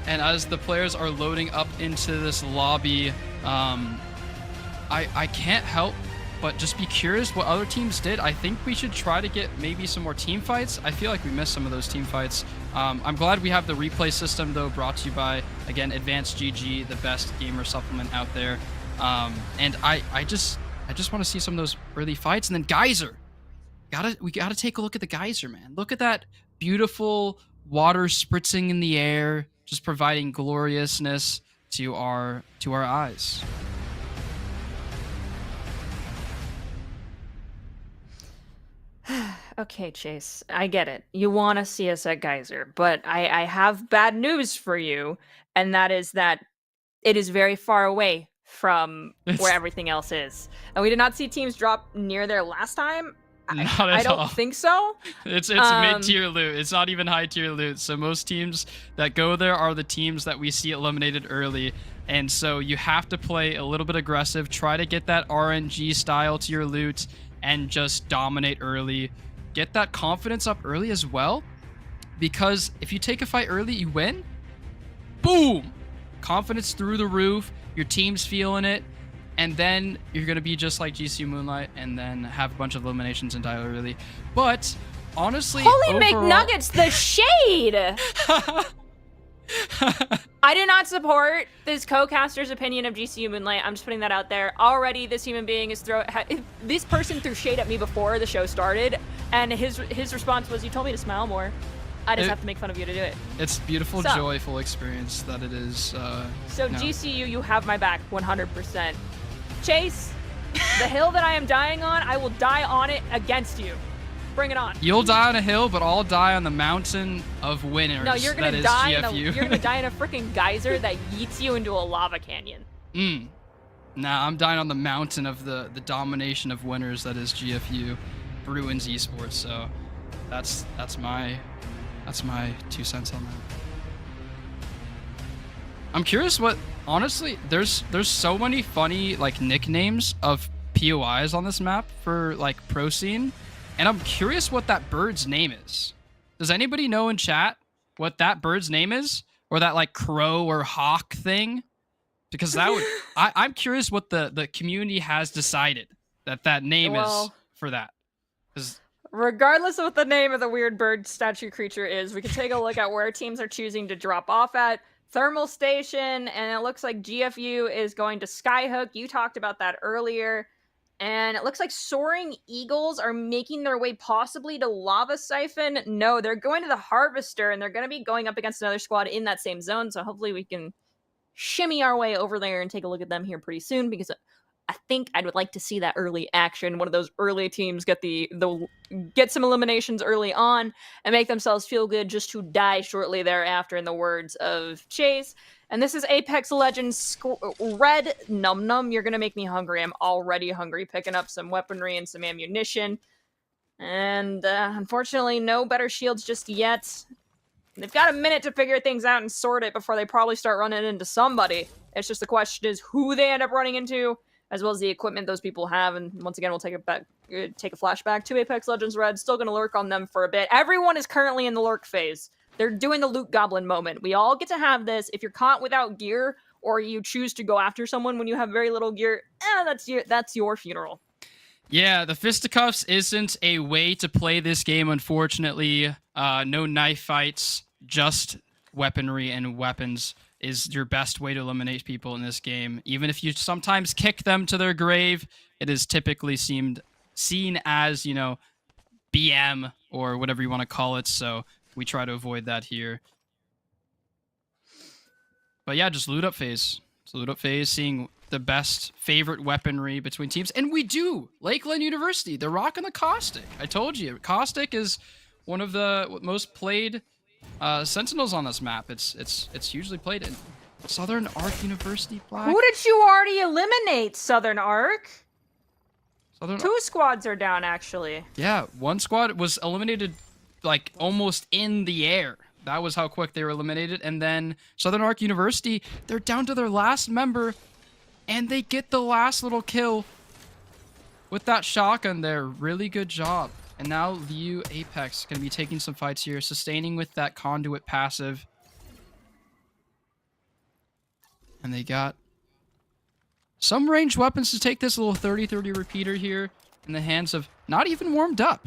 as the players are loading up into this lobby, I can't help but just be curious what other teams did. I think we should try to get maybe some more team fights. I feel like we missed some of those team fights. I'm glad we have the replay system, though, brought to you by, again, Advanced GG, the best gamer supplement out there. And I just want to see some of those early fights. And then Geyser. We gotta take a look at the Geyser, man. Look at that beautiful water spritzing in the air, just providing gloriousness to our eyes. Okay, Chase, I get it. You want to see us at Geyser, but I have bad news for you, and that is that it is very far away from where everything else is. And we did not see teams drop near there last time. I don't think so. It's mid-tier loot. It's not even high-tier loot. So most teams that go there are the teams that we see eliminated early. And so you have to play a little bit aggressive, try to get that RNG style to your loot, and just dominate early. Get that confidence up early as well, because if you take a fight early, you win. Boom! Confidence through the roof. Your team's feeling it. And then you're going to be just like GCU Moonlight and then have a bunch of eliminations and die early. But honestly, Holy overall... McNuggets, the shade! I do not support this co-caster's opinion of GCU Moonlight. I'm just putting that out there. Already, this human being is this person threw shade at me before the show started, and his response was, "You told me to smile more. I just have to make fun of you to do it." It's a beautiful, joyful experience that it is. So GCU, you have my back 100%. Chase, the hill that I am dying on, I will die on it against you. Bring it on. You'll die on a hill, but I'll die on the mountain of winners. No, you're gonna die. You're gonna die in a freaking geyser that yeets you into a lava canyon. Nah, I'm dying on the mountain of the domination of winners that is GFU, Bruins Esports. So that's my 2 cents on that. I'm curious what, honestly, there's so many funny like nicknames of POIs on this map for like pro scene, and I'm curious what that bird's name is. Does anybody know in chat what that bird's name is, or that like crow or hawk thing? Because that would I'm curious what the community has decided that name is for that. Regardless of what the name of the weird bird statue creature is, we can take a look at where teams are choosing to drop off at. Thermal Station, and it looks like GFU is going to Skyhook. You talked about that earlier. And it looks like Soaring Eagles are making their way possibly to Lava Siphon. No, they're going to the Harvester, and they're going to be going up against another squad in that same zone. So hopefully we can shimmy our way over there and take a look at them here pretty soon, because I think I would like to see that early action. One of those early teams get get some eliminations early on and make themselves feel good just to die shortly thereafter, in the words of Chase. And this is Apex Legends Red. Num num, you're gonna make me hungry. I'm already hungry. Picking up some weaponry and some ammunition. And unfortunately, no better shields just yet. They've got a minute to figure things out and sort it before they probably start running into somebody. It's just the question is who they end up running into, as well as the equipment those people have. And once again, we'll take a flashback to Apex Legends Red. Still going to lurk on them for a bit. Everyone is currently in the lurk phase. They're doing the loot goblin moment. We all get to have this. If you're caught without gear, or you choose to go after someone when you have very little gear, that's your funeral. Yeah, the fisticuffs isn't a way to play this game, unfortunately. No knife fights, just weaponry and weapons is your best way to eliminate people in this game. Even if you sometimes kick them to their grave, it is typically seen as, BM or whatever you want to call it. So we try to avoid that here. But yeah, just loot up phase. It's loot up phase, seeing the best favorite weaponry between teams. And we do! Lakeland University, they're rocking the Caustic. I told you, Caustic is one of the most played Sentinels on this map. It's hugely played in Southern Arc University. Black. Who did you already eliminate, Southern Arc? Two squads are down, actually. Yeah, one squad was eliminated like almost in the air. That was how quick they were eliminated. And then Southern Arc University, they're down to their last member, and they get the last little kill with that shotgun there. Really good job. And now Liu Apex going to be taking some fights here, sustaining with that conduit passive. And they got some ranged weapons to take this little 30-30 repeater here in the hands of not even warmed up.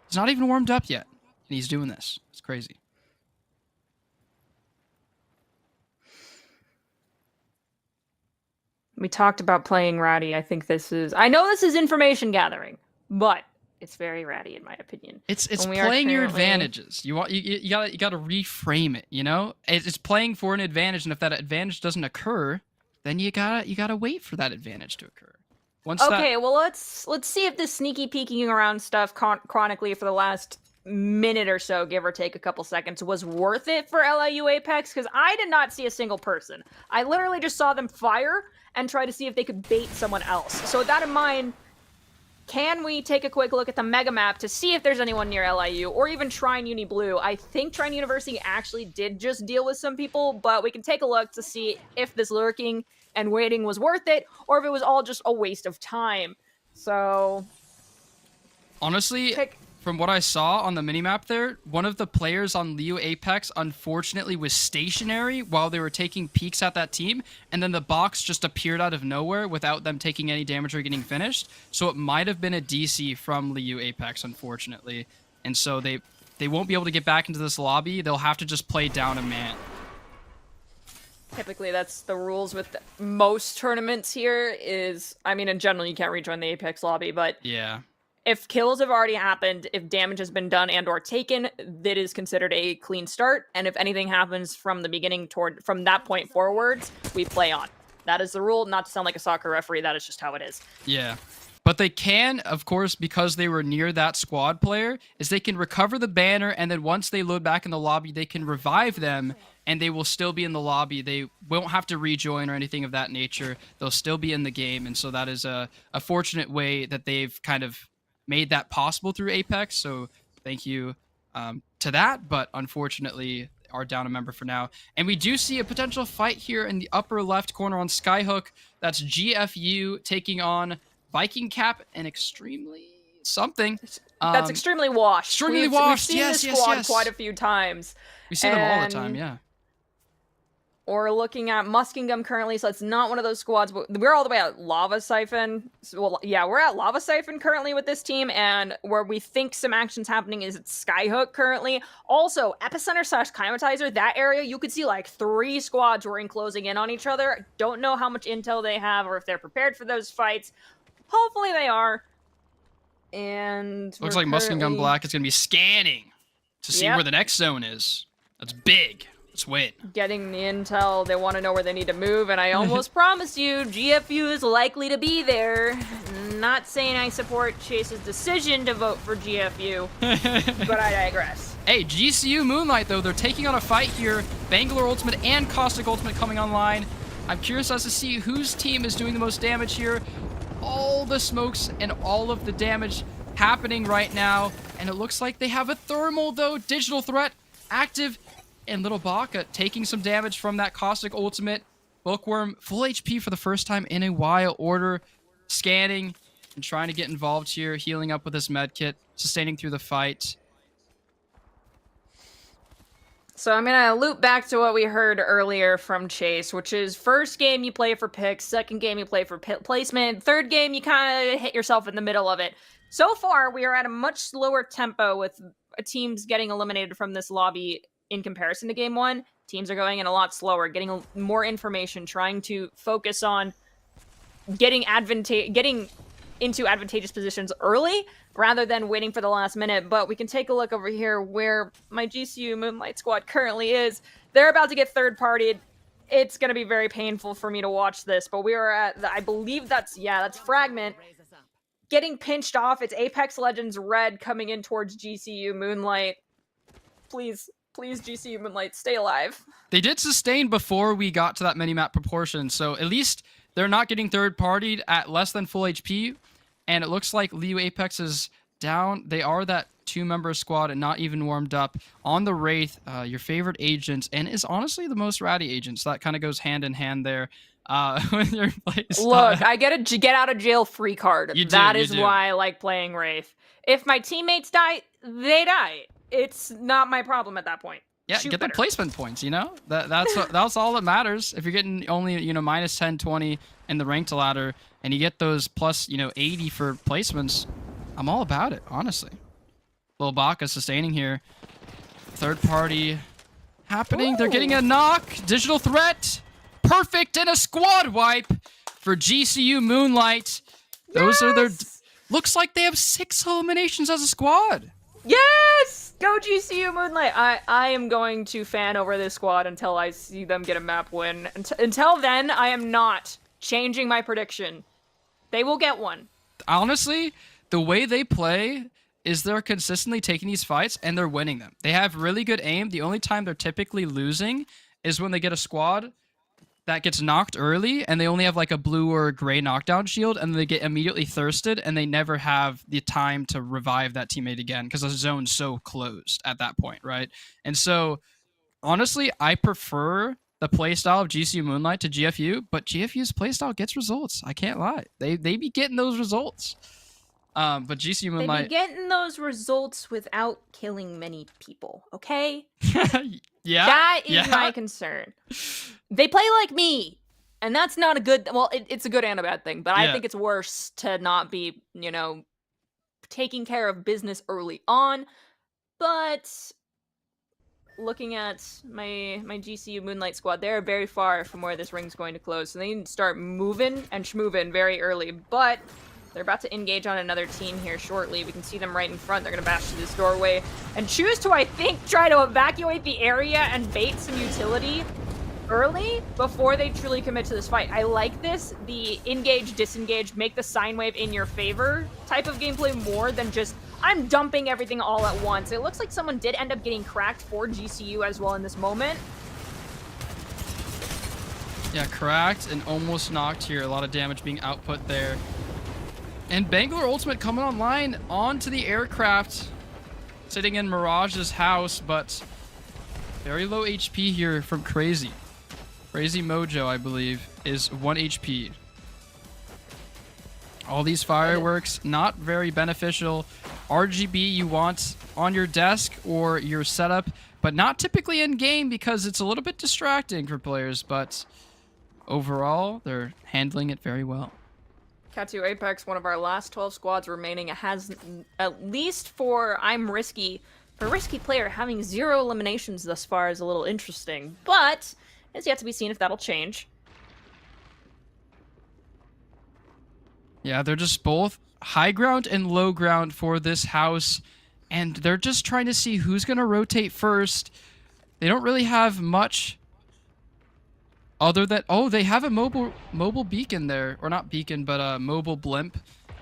He's not even warmed up yet, and he's doing this. It's crazy. We talked about playing ratty. I think I know this is information gathering, but it's very ratty in my opinion. It's playing your advantages. You gotta reframe it. You know, it's playing for an advantage, and if that advantage doesn't occur, then you gotta wait for that advantage to occur. Well, let's see if this sneaky peeking around stuff chronically for the last minute or so, give or take a couple seconds, was worth it for LIU Apex, because I did not see a single person. I literally just saw them fire and try to see if they could bait someone else. So with that in mind, can we take a quick look at the mega map to see if there's anyone near LIU, or even Trine Uni Blue? I think Trine University actually did just deal with some people, but we can take a look to see if this lurking and waiting was worth it, or if it was all just a waste of time. So, honestly, from what I saw on the minimap there, one of the players on LIU Apex unfortunately was stationary while they were taking peeks at that team, and then the box just appeared out of nowhere without them taking any damage or getting finished. So it might have been a DC from LIU Apex, unfortunately. And so they won't be able to get back into this lobby. They'll have to just play down a man. Typically, that's the rules with most tournaments here is, I mean, in general, you can't rejoin the Apex lobby, but yeah, if kills have already happened, if damage has been done and or taken, that is considered a clean start. And if anything happens from the beginning from that point forwards, we play on. That is the rule. Not to sound like a soccer referee, that is just how it is. Yeah. But they can, of course, because they were near that squad player, is they can recover the banner, and then once they load back in the lobby, they can revive them, and they will still be in the lobby. They won't have to rejoin or anything of that nature. They'll still be in the game, and so that is a fortunate way that they've kind of made that possible through Apex. So thank you to that, but unfortunately are down a member for now. And we do see a potential fight here in the upper left corner on Skyhook. That's GFU taking on Viking Cap and Extremely something. That's Extremely Washed. Extremely Washed. We've seen this squad quite a few times. We see them all the time, yeah. Or looking at Muskingum currently, so it's not one of those squads, but we're all the way at Lava Siphon. So, well, yeah, we're at Lava Siphon currently with this team, and where we think some action's happening is at Skyhook currently. Also, Epicenter / Kymatizer, that area, you could see like 3 squads were closing in on each other. Don't know how much intel they have or if they're prepared for those fights. Hopefully they are. And looks like Muskingum Black is going to be scanning to see where the next zone is. That's big. Let's wait. Getting the intel, they want to know where they need to move, and I almost promise you, GFU is likely to be there. Not saying I support Chase's decision to vote for GFU, but I digress. Hey, GCU Moonlight, though, they're taking on a fight here. Bangalore Ultimate and Caustic Ultimate coming online. I'm curious as to see whose team is doing the most damage here. All the smokes and all of the damage happening right now, and it looks like they have a thermal, though. Digital Threat active. And Little Baka taking some damage from that Caustic Ultimate. Bookworm, full HP for the first time in a while. Order, scanning, and trying to get involved here. Healing up with his medkit, sustaining through the fight. So I'm going to loop back to what we heard earlier from Chase, which is first game you play for picks, second game you play for placement, third game you kind of hit yourself in the middle of it. So far, we are at a much slower tempo with teams getting eliminated from this lobby. In comparison to game 1, teams are going in a lot slower, getting more information, trying to focus on getting into advantageous positions early rather than waiting for the last minute. But we can take a look over here where my GCU Moonlight squad currently is. They're about to get third-partied. It's going to be very painful for me to watch this, but we are at, I believe that's Fragment. Getting pinched off. It's Apex Legends Red coming in towards GCU Moonlight. Please, GCU Moonlight, stay alive. They did sustain before we got to that minimap proportion, so at least they're not getting third-partied at less than full HP, and it looks like LIU Apex is down. They are that 2-member squad and not even warmed up. On the Wraith, your favorite agent, and is honestly the most ratty agent, so that kind of goes hand in hand there. With your play style. Look, I get a get-out-of-jail-free card. That is do. why I like playing Wraith. If my teammates die, they die. It's not my problem at that point. Yeah, Shoot get better. the placement points, you know? That's all that matters. If you're getting only, minus 10, 20 in the ranked ladder, and you get those plus, 80 for placements, I'm all about it, honestly. Lil Baka sustaining here. Third party happening. Ooh. They're getting a knock. Digital threat. Perfect, and a squad wipe for GCU Moonlight. Those are their... Looks like they have 6 eliminations as a squad. Yes! Go GCU Moonlight! I am going to fan over this squad until I see them get a map win. Until then, I am not changing my prediction. They will get one. Honestly, the way they play is they're consistently taking these fights and they're winning them. They have really good aim. The only time they're typically losing is when they get a squad that gets knocked early and they only have like a blue or a gray knockdown shield and they get immediately thirsted and they never have the time to revive that teammate again because the zone's so closed at that point, right? And so, honestly, I prefer the playstyle of GCU Moonlight to GFU, but GFU's playstyle gets results. I can't lie. They be getting those results. But GCU Moonlight... They be getting those results without killing many people, okay? Yeah. That is my concern. They play like me, and that's not a good... Well, it's a good and a bad thing, but I think it's worse to not be, taking care of business early on. But looking at my GCU Moonlight squad, they're very far from where this ring's going to close, so they need to start moving and schmoving very early. But they're about to engage on another team here shortly. We can see them right in front. They're going to bash through this doorway and choose to, I think, try to evacuate the area and bait some utility early before they truly commit to this fight. I like this, the engage, disengage, make the sine wave in your favor type of gameplay more than just, I'm dumping everything all at once. It looks like someone did end up getting cracked for GCU as well in this moment. Yeah, cracked and almost knocked here. A lot of damage being output there. And Bangalore Ultimate coming online onto the aircraft, sitting in Mirage's house, but very low HP here from Crazy. Crazy Mojo, I believe, is 1 HP. All these fireworks, not very beneficial. RGB you want on your desk or your setup, but not typically in game because it's a little bit distracting for players, but overall, they're handling it very well. Katu Apex, one of our last 12 squads remaining, has, at least for I'm Risky, for a Risky player, having 0 eliminations thus far is a little interesting, but it's yet to be seen if that'll change. Yeah, they're just both high ground and low ground for this house, and they're just trying to see who's going to rotate first. They don't really have much other than... Oh, they have a mobile beacon there. Or not beacon, but a mobile blimp.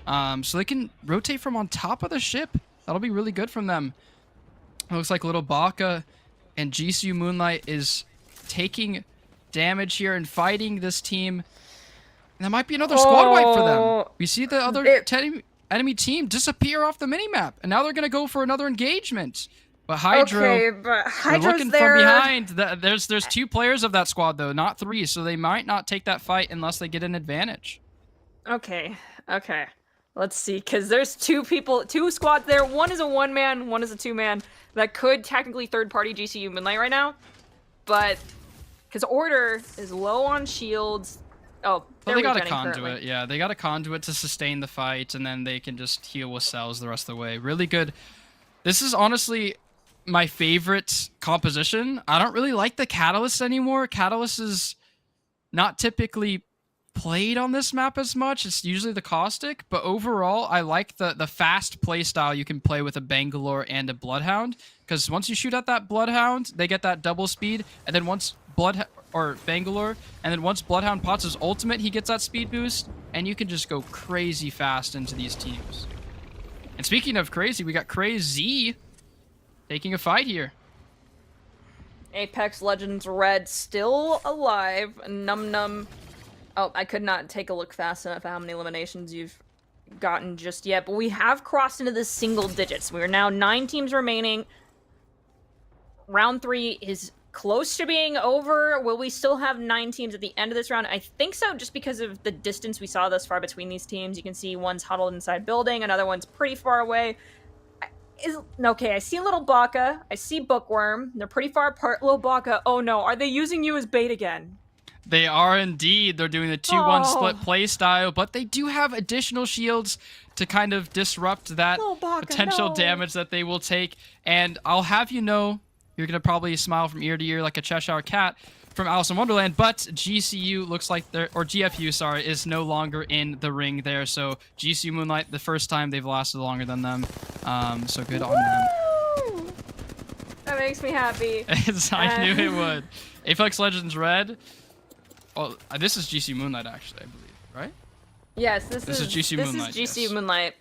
So they can rotate from on top of the ship. That'll be really good from them. It looks like Little Baka and GCU Moonlight is taking damage here and fighting this team. And that might be another squad wipe for them. We see the other enemy team disappear off the minimap. And now they're going to go for another engagement. But Hydro, okay, but Hydro's looking there. from behind. There's 2 players of that squad, though, not 3. So they might not take that fight unless they get an advantage. Okay. Let's see, because there's 2 squads there. One is a 1-man, one is a 2-man. That could technically third-party GCU Moonlight right now. But, because Order is low on shields. Oh, well, they got a conduit. Currently. Yeah, they got a conduit to sustain the fight, and then they can just heal with cells the rest of the way. Really good. This is honestly my favorite composition. I don't really like the Catalyst anymore. Catalyst is not typically played on this map as much. It's usually the Caustic, but overall, I like the fast play style you can play with a Bangalore and a Bloodhound, because once you shoot at that Bloodhound, they get that double speed, and then once Bangalore, and then once Bloodhound pots his ultimate, he gets that speed boost, and you can just go crazy fast into these teams. And speaking of crazy, we got Crazy taking a fight here. Apex Legends Red still alive. Num Num. Oh, I could not take a look fast enough at how many eliminations you've gotten just yet, but we have crossed into the single digits. We are now 9 teams remaining. Round 3 is close to being over. Will we still have 9 teams at the end of this round? I think so, just because of the distance we saw thus far between these teams. You can see one's huddled inside building, another one's pretty far away. Okay, I see Little Baka. I see Bookworm. They're pretty far apart. Little Baka. Oh no, are they using you as bait again? They are indeed. They're doing the 2-1 split play style, but they do have additional shields to kind of disrupt that Baka, potential no. damage that they will take. And I'll have you know, you're going to probably smile from ear to ear like a Cheshire cat from Alice in Wonderland, but GCU looks like they're, or GFU, sorry, is no longer in the ring there. So GCU Moonlight, the first time they've lasted longer than them. So good on them. That makes me happy. I knew it would. Apex Legends Red. Oh, this is GCU Moonlight, actually, I believe, right? Yes, this is GCU Moonlight. This is GCU yes. Moonlight.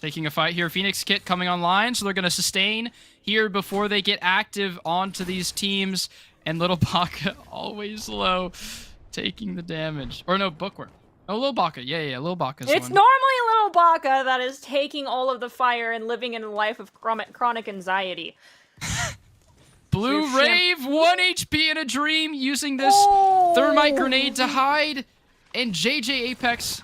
Taking a fight here. Phoenix Kit coming online, so they're going to sustain here before they get active onto these teams. And Little Baka, always low, taking the damage. Or no, Bookworm. Oh, Little Baka. Yeah, Little Baka's It's normally Little Baka that is taking all of the fire and living in a life of chronic anxiety. Blue Rave, 1 HP in a dream, using this thermite grenade to hide. And JJ Apex,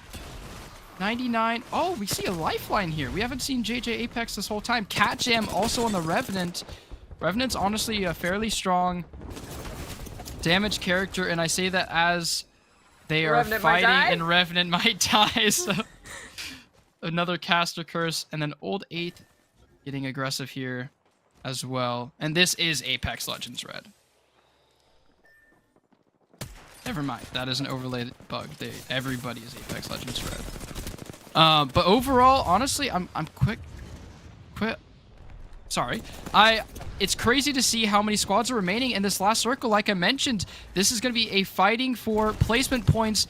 99. Oh, we see a lifeline here. We haven't seen JJ Apex this whole time. Cat Jam also on the Revenant. Revenant's honestly a fairly strong damage character, and I say that as they are fighting and Revenant might die. So another caster curse, and then Old 8th getting aggressive here as well. And this is Apex Legends Red. Never mind, that is an overlaid bug. Everybody is Apex Legends Red. But overall, honestly, I'm quick. Sorry. It's crazy to see how many squads are remaining in this last circle. Like I mentioned, this is going to be a fighting for placement points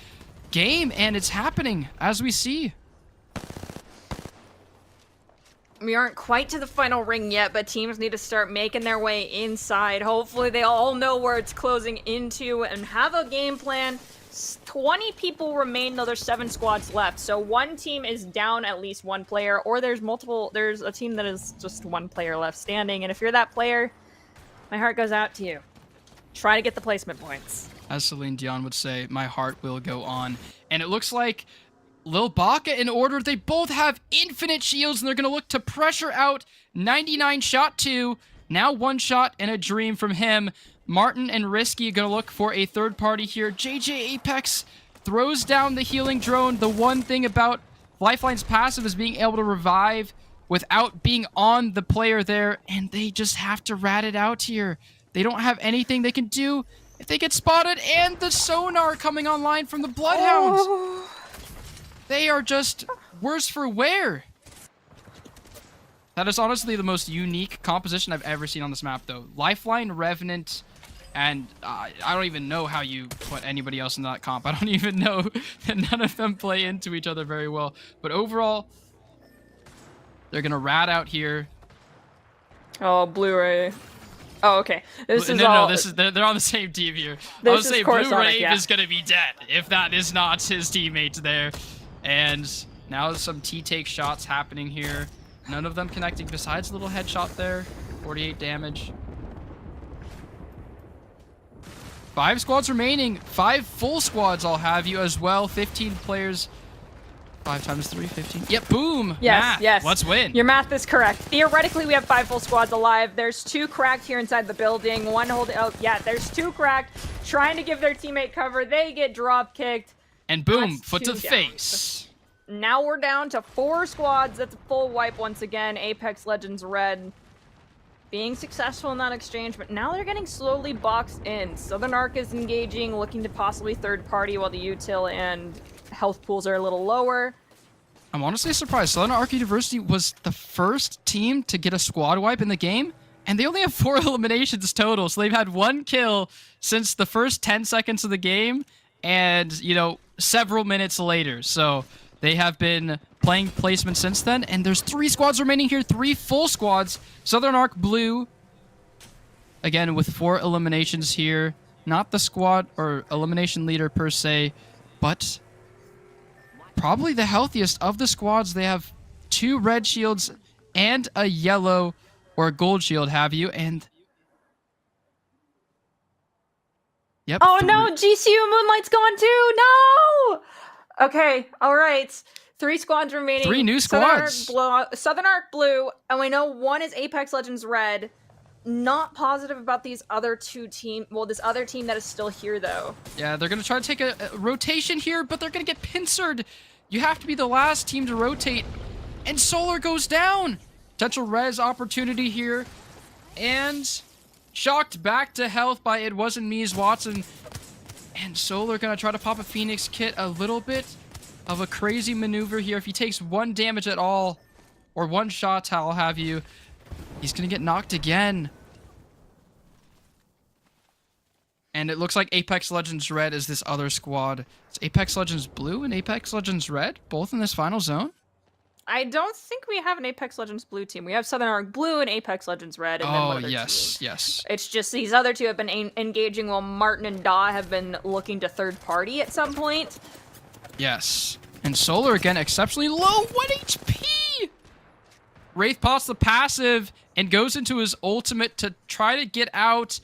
game, and it's happening as we see. We aren't quite to the final ring yet, but teams need to start making their way inside. Hopefully they all know where it's closing into and have a game plan. 20 people remain, though there's 7 squads left. So one team is down at least one player, or there's a team that is just one player left standing. And if you're that player, my heart goes out to you. Try to get the placement points. As Celine Dion would say, my heart will go on. And it looks like Lil Baka in order. They both have infinite shields, and they're going to look to pressure out 99 shot 2. Now 1 shot and a dream from him. Martin and Risky are going to look for a third party here. JJ Apex throws down the healing drone. The one thing about Lifeline's passive is being able to revive without being on the player there, and they just have to rat it out here. They don't have anything they can do if they get spotted, and the sonar coming online from the Bloodhounds. Oh. They are just worse for wear. That is honestly the most unique composition I've ever seen on this map, though. Lifeline, Revenant, and I don't even know how you put anybody else in that comp. I don't even know that none of them play into each other very well. But overall, they're going to rat out here. Oh, Blu-ray. Oh, okay. They're on the same team here. I would say Blu-ray is going to be dead if that is not his teammate there. And now some T-take shots happening here. None of them connecting besides a little headshot there. 48 damage. 5 squads remaining. 5 full squads I'll have you as well. 15 players. 5 times 3, 15. Yep, boom. Yes, yes. Let's win. Your math is correct. Theoretically, we have 5 full squads alive. There's 2 cracked here inside the building. One holding... Oh, yeah, there's 2 cracked. Trying to give their teammate cover. They get drop kicked. And boom, foot to the face. Now we're down to 4 squads. That's a full wipe once again. Apex Legends Red being successful in that exchange, but now they're getting slowly boxed in. Southern Arc is engaging, looking to possibly third party, while the util and health pools are a little lower. I'm honestly surprised. Southern Arc University was the first team to get a squad wipe in the game, and they only have 4 eliminations total, so they've had 1 kill since the first 10 seconds of the game, and, you know, several minutes later. So they have been playing placement since then, and there's 3 squads remaining here, 3 full squads. Southern Arc Blue, again, with 4 eliminations here. Not the squad or elimination leader per se, but probably the healthiest of the squads. They have 2 red shields and a yellow or a gold shield, have you? And yep. Oh no, GCU Moonlight's gone too! No! Okay, alright. 3 squads remaining. 3 new squads. Southern Arc Blue, and we know one is Apex Legends Red. Not positive about these other 2 teams. Well, this other team that is still here, though. Yeah, they're going to try to take a rotation here, but they're going to get pincered. You have to be the last team to rotate. And Solar goes down. Potential res opportunity here. And shocked back to health by It Wasn't Me's Watson. And Solar going to try to pop a Phoenix kit. A little bit of a crazy maneuver here. If he takes 1 damage at all, or 1 shot, I'll have you, he's going to get knocked again. And it looks like Apex Legends Red is this other squad. It's Apex Legends Blue and Apex Legends Red, both in this final zone. I don't think we have an Apex Legends Blue team. We have Southern Arc Blue and Apex Legends Red. And then one other yes, team. yes. It's just these other 2 have been engaging while Martin and Da have been looking to third party at some point. Yes. And Solar, again, exceptionally low. 1 HP! Wraith pops the passive and goes into his ultimate to try to get out.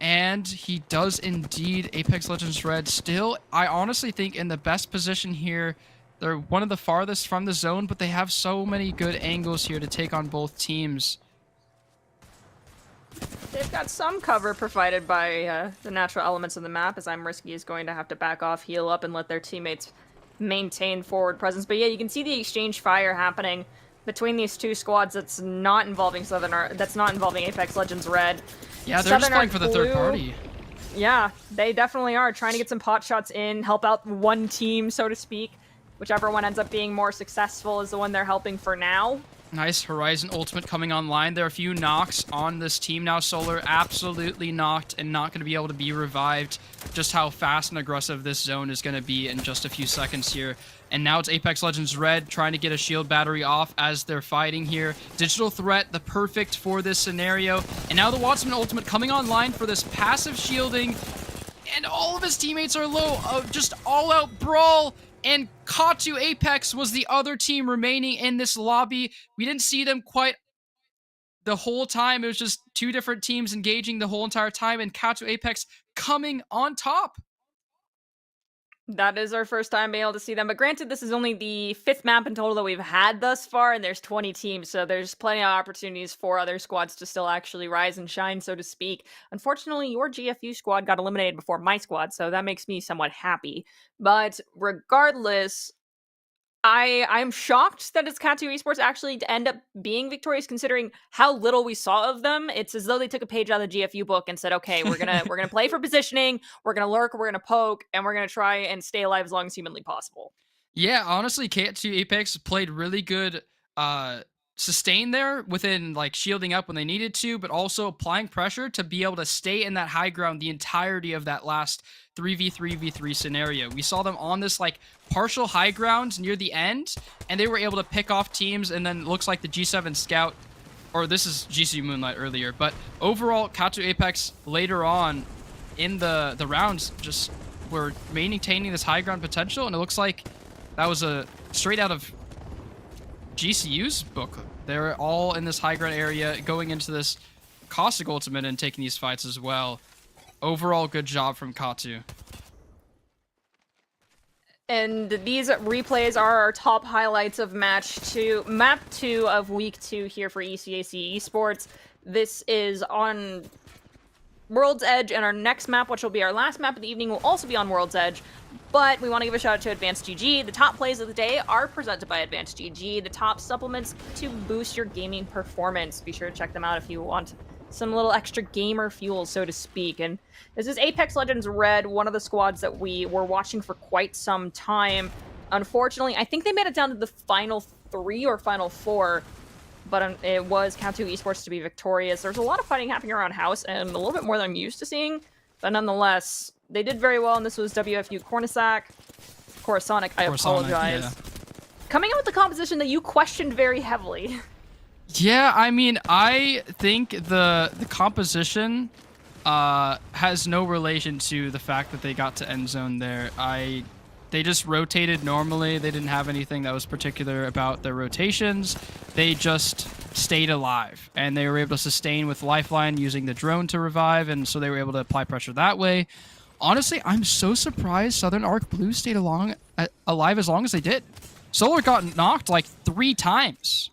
And he does indeed. Apex Legends Red still, I honestly think, in the best position here. They're one of the farthest from the zone, but they have so many good angles here to take on both teams. They've got some cover provided by the natural elements of the map, as imRisky is going to have to back off, heal up, and let their teammates maintain forward presence. But yeah, you can see the exchange fire happening between these 2 squads that's not involving that's not involving Apex Legends Red. Yeah, they're just playing for the third party. Yeah, they definitely are trying to get some pot shots in, help out one team, so to speak. Whichever one ends up being more successful is the one they're helping for now. Nice Horizon ultimate coming online. There are a few knocks on this team now. Solar absolutely knocked and not going to be able to be revived. Just how fast and aggressive this zone is going to be in just a few seconds here. And now it's Apex Legends Red trying to get a shield battery off as they're fighting here. Digital Threat, the perfect for this scenario. And now the Watson ultimate coming online for this passive shielding. And all of his teammates are low. Just all-out brawl. And Katu Apex was the other team remaining in this lobby. We didn't see them quite the whole time. It was just 2 different teams engaging the whole entire time, and Katu Apex coming on top. That is our first time being able to see them. But granted, this is only the 5th map in total that we've had thus far, and there's 20 teams, so there's plenty of opportunities for other squads to still actually rise and shine, so to speak. Unfortunately, your GFU squad got eliminated before my squad, so that makes me somewhat happy. But regardless, I'm shocked that it's Katu Esports actually to end up being victorious, considering how little we saw of them. It's as though they took a page out of the GFU book and said, "Okay, we're gonna play for positioning, we're gonna lurk, we're gonna poke, and we're gonna try and stay alive as long as humanly possible." Yeah, honestly, Katu Apex played really good sustain there within like shielding up when they needed to, but also applying pressure to be able to stay in that high ground the entirety of that last 3v3v3 scenario. We saw them on this like partial high ground near the end, and they were able to pick off teams, and then looks like the G7 Scout, or this is GC Moonlight earlier, but overall Katu Apex later on in the rounds just were maintaining this high ground potential, and it looks like that was a straight out of GCU's book. They're all in this high ground area going into this Caustic ultimate and taking these fights as well. Overall, good job from Katu. And these replays are our top highlights of map 2 of week 2 here for ECAC Esports. This is on World's Edge, and our next map, which will be our last map of the evening, will also be on World's Edge. But we want to give a shout out to Advanced GG. The top plays of the day are presented by Advanced GG, the top supplements to boost your gaming performance. Be sure to check them out if you want some little extra gamer fuel, so to speak. And this is Apex Legends Red, one of the squads that we were watching for quite some time. Unfortunately, I think they made it down to the final 3 or final 4, but it was Katu Esports to be victorious. There's a lot of fighting happening around house, and a little bit more than I'm used to seeing, but nonetheless, they did very well, and this was WFU Cornisac. Coruscant, I apologize. Yeah. Coming up with the composition that you questioned very heavily. Yeah, I mean, I think the composition has no relation to the fact that they got to end zone there. They just rotated normally. They didn't have anything that was particular about their rotations. They just stayed alive, and they were able to sustain with Lifeline using the drone to revive, and so they were able to apply pressure that way. Honestly, I'm so surprised Southern Arc Blue stayed alive as long as they did. Solar got knocked like 3 times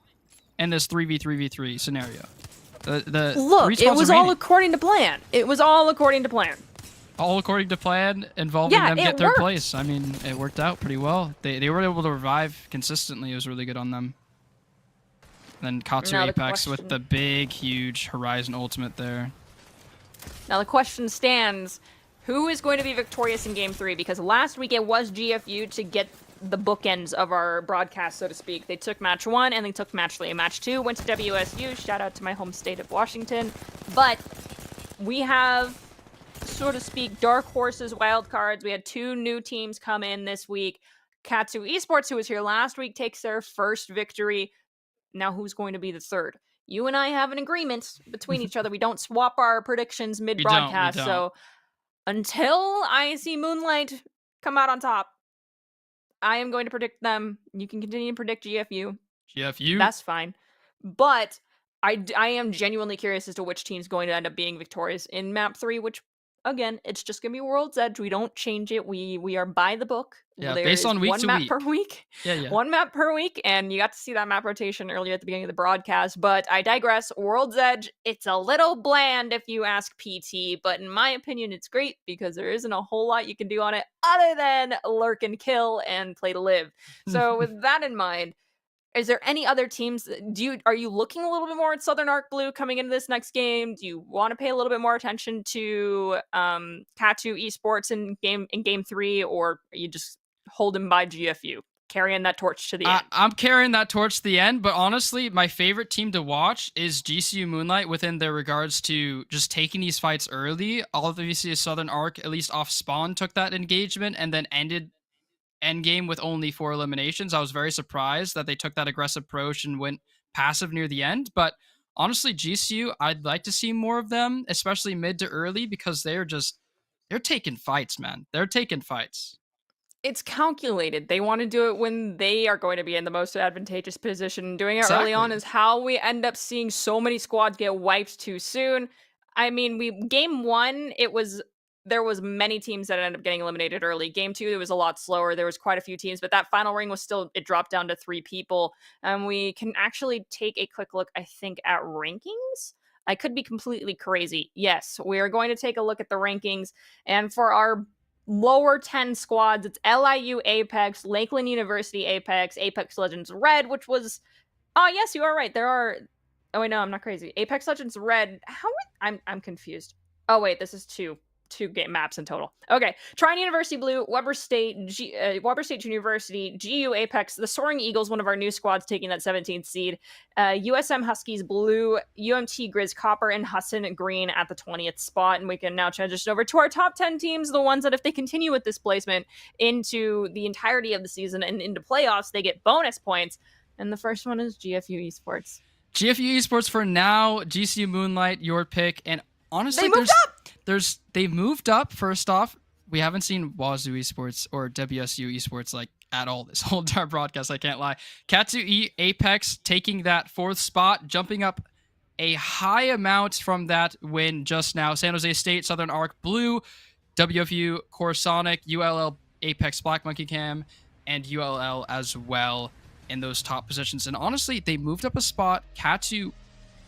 in this 3v3v3 scenario. Look, it was all according to plan. It was all according to plan. All according to plan, involving them get third place. I mean, it worked out pretty well. They were able to revive consistently. It was really good on them. And then Katsu Apex with the big, huge Horizon ultimate there. Now the question stands, who is going to be victorious in Game 3? Because last week it was GFU to get the bookends of our broadcast, so to speak. They took match 1 and they took match 3. Match 2 went to WSU. Shout out to my home state of Washington. But we have, so to speak, dark horses, wild cards. We had 2 new teams come in this week. Katsu Esports, who was here last week, takes their first victory. Now who's going to be the third? You and I have an agreement between each other. We don't swap our predictions mid-broadcast. So until I see Moonlight come out on top, I am going to predict them. You can continue to predict GFU. GFU. That's fine. But I am genuinely curious as to which team's going to end up being victorious in map 3, which, again, it's just going to be World's Edge. We don't change it. We are by the book. Yeah, based on week to week. 1 map per week. Yeah. 1 map per week, and you got to see that map rotation earlier at the beginning of the broadcast, but I digress. World's Edge, it's a little bland if you ask PT, but in my opinion, it's great because there isn't a whole lot you can do on it other than lurk and kill and play to live. So with that in mind, is there any other teams? Are you looking a little bit more at Southern Arc Blue coming into this next game? Do you want to pay a little bit more attention to Katsu Esports in game 3, or are you just holding by GFU, carrying that torch to the end? I'm carrying that torch to the end, but honestly, my favorite team to watch is GCU Moonlight within their regards to just taking these fights early. Obviously, Southern Arc, at least off spawn, took that engagement and then ended endgame with only 4 eliminations. I was very surprised that they took that aggressive approach and went passive near the end, but honestly, GCU, I'd like to see more of them, especially mid to early, because they're taking fights, man. They're taking fights. It's calculated. They want to do it when they are going to be in the most advantageous position. Doing it early on is how we end up seeing so many squads get wiped too soon. I mean, game 1, there was many teams that ended up getting eliminated early. Game 2, it was a lot slower. There was quite a few teams, but that final ring was still, it dropped down to 3 people. And we can actually take a quick look, I think, at rankings. I could be completely crazy. Yes, we are going to take a look at the rankings. And for our lower 10 squads, it's LIU Apex, Lakeland University Apex, Apex Legends Red, which was, oh yes, you are right. There are, oh wait, no, I'm not crazy. Apex Legends Red, I'm confused. Oh wait, this is two game maps in total. Okay, Trine University Blue, Weber State University, GU Apex, the Soaring Eagles, one of our new squads taking that 17th seed, USM Huskies Blue, UMT Grizz Copper, and Hassan Green at the 20th spot. And we can now transition over to our top 10 teams, the ones that if they continue with this placement into the entirety of the season and into playoffs, they get bonus points. And the first one is GFU Esports. GFU Esports for now, GCU Moonlight, your pick, and honestly, they've moved up. First off, we haven't seen Wazoo Esports or WSU Esports like at all this whole entire broadcast. I can't lie. Katsu Apex taking that 4th spot, jumping up a high amount from that win just now. San Jose State, Southern Arc Blue, WFU Core Sonic, ULL Apex Black Monkey Cam, and ULL as well in those top positions. And honestly, they moved up a spot. Katsu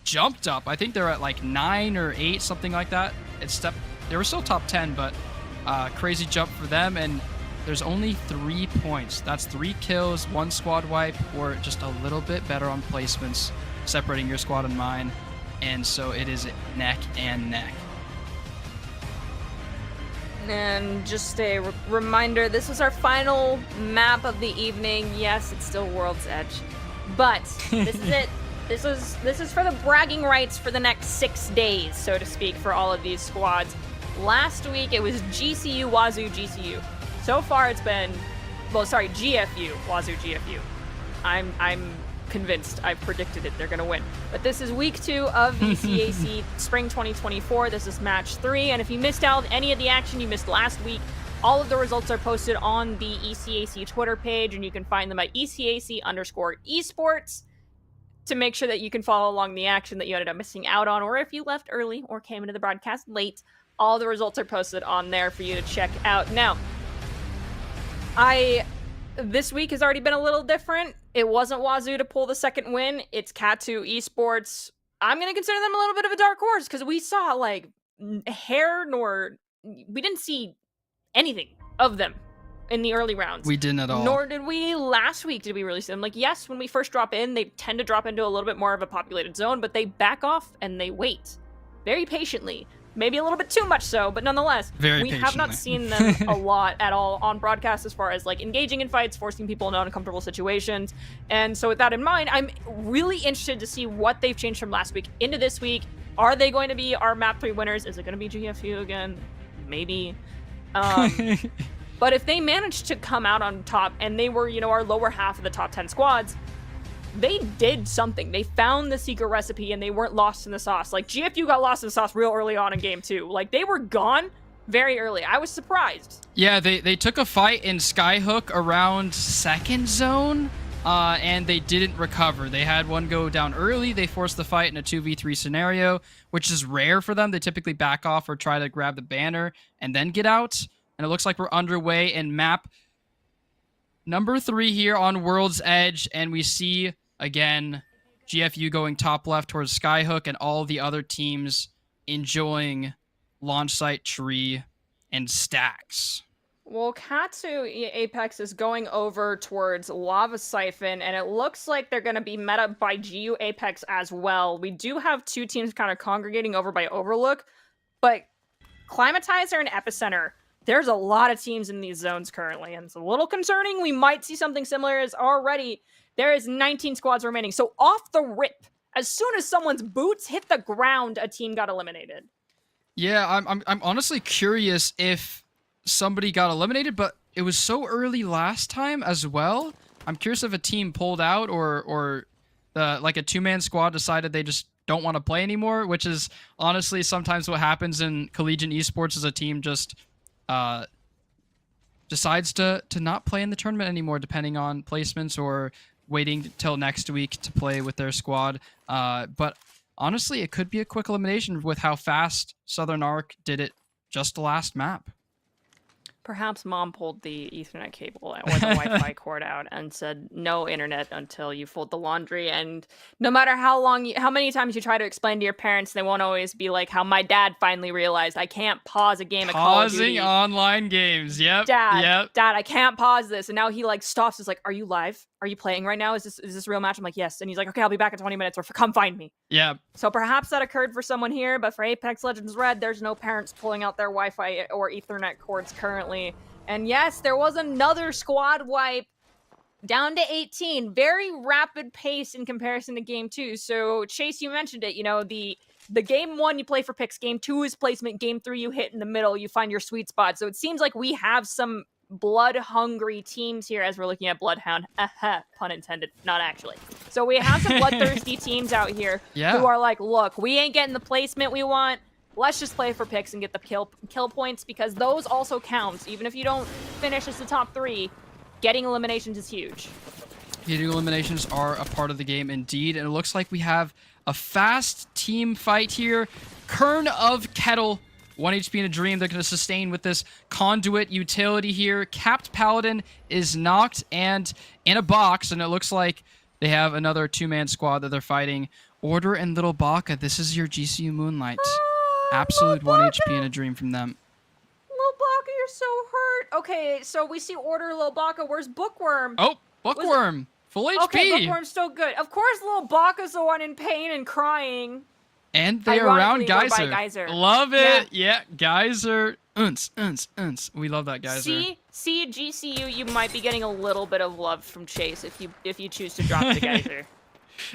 jumped up. I think they're at like 9 or 8, something like that. They were still top 10, but crazy jump for them. And there's only 3 points. That's 3 kills, 1 squad wipe, or just a little bit better on placements, separating your squad and mine. And so it is neck and neck. And just a reminder, this was our final map of the evening. Yes, it's still World's Edge, but this is it. This is for the bragging rights for the next 6 days, so to speak, for all of these squads. Last week it was GCU, Wazoo, GCU. So far it's been, GFU, Wazoo, GFU. I'm convinced. I've predicted it. They're going to win. But this is week 2 of VCAC Spring 2024. This is match 3. And if you missed out any of the action you missed last week, all of the results are posted on the ECAC Twitter page, and you can find them at ECAC_esports to make sure that you can follow along the action that you ended up missing out on, or if you left early or came into the broadcast late, all the results are posted on there for you to check out. Now, I this week has already been a little different. It wasn't Wazoo to pull the second win. It's Katu Esports. I'm going to consider them a little bit of a dark horse because we saw like we didn't see anything of them in the early rounds. We didn't at all. Nor did we last week. Did we really see them? Like, yes, when we first drop in, they tend to drop into a little bit more of a populated zone, but they back off and they wait very patiently. Maybe a little bit too much so, but nonetheless, we have not seen them a lot at all on broadcast as far as like engaging in fights, forcing people into uncomfortable situations. And so with that in mind, I'm really interested to see what they've changed from last week into this week. Are they going to be our map 3 winners? Is it going to be GFU again? Maybe. But if they managed to come out on top and they were, you know, our lower half of the top 10 squads, they did something. They found the secret recipe and they weren't lost in the sauce. Like, GFU got lost in the sauce real early on in game 2. Like, they were gone very early. I was surprised. Yeah, they took a fight in Skyhook around second zone, and they didn't recover. They had one go down early. They forced the fight in a 2v3 scenario, which is rare for them. They typically back off or try to grab the banner and then get out. And it looks like we're underway in map number 3 here on World's Edge, and we see, again, GFU going top left towards Skyhook and all the other teams enjoying launch site, tree, and stacks. Well, Katsu Apex is going over towards Lava Siphon, and it looks like they're going to be met up by GU Apex as well. We do have 2 teams kind of congregating over by Overlook, but Climatizer and Epicenter, there's a lot of teams in these zones currently, and it's a little concerning. We might see something similar as already there is 19 squads remaining. So off the rip, as soon as someone's boots hit the ground, a team got eliminated. Yeah, I'm honestly curious if somebody got eliminated, but it was so early last time as well. I'm curious if a team pulled out or like a 2-man squad decided they just don't want to play anymore, which is honestly sometimes what happens in collegiate esports is a team just decides to not play in the tournament anymore, depending on placements or waiting till next week to play with their squad. But honestly, it could be a quick elimination with how fast Southern Arc did it just the last map. Perhaps mom pulled the Ethernet cable or the Wi-Fi cord out and said, no internet until you fold the laundry. And no matter how many times you try to explain to your parents, they won't always be like how my dad finally realized I can't pause a game of Call of Duty. Pausing online games. Yep. Dad, I can't pause this. And now he like stops. He's like, are you live? Are you playing right now? Is this a real match? I'm like, yes. And he's like, okay, I'll be back in 20 minutes or come find me. Yeah. So perhaps that occurred for someone here, but for Apex Legends Red, there's no parents pulling out their Wi-Fi or Ethernet cords currently. And yes, there was another squad wipe down to 18. Very rapid pace in comparison to game 2. So Chase, you mentioned it, you know, the game 1 you play for picks, game 2 is placement, game 3 you hit in the middle, you find your sweet spot. So it seems like we have some blood-hungry teams here as we're looking at Bloodhound. Pun intended, not actually. So we have some bloodthirsty teams out here who are like, look, we ain't getting the placement we want. Let's just play for picks and get the kill points, because those also count. Even if you don't finish as the top 3, getting eliminations is huge. Getting eliminations are a part of the game indeed, and it looks like we have a fast team fight here. Kern of Kettle, 1 HP in a dream. They're going to sustain with this conduit utility here. Capped Paladin is knocked and in a box, and it looks like they have another 2-man squad that they're fighting. Order and Little Baka, this is your GCU Moonlight. Absolute 1 HP in a dream from them. Lil Baka, you're so hurt. Okay, so we see Order Lil Baka. Where's Bookworm? Oh, Bookworm. Full HP. Okay, Bookworm's still good. Of course, Lil Baka's the one in pain and crying. And they're around Geyser. Geyser. Love it. Yeah, Geyser. Unce. We love that Geyser. See, GCU, you might be getting a little bit of love from Chase if you choose to drop the Geyser.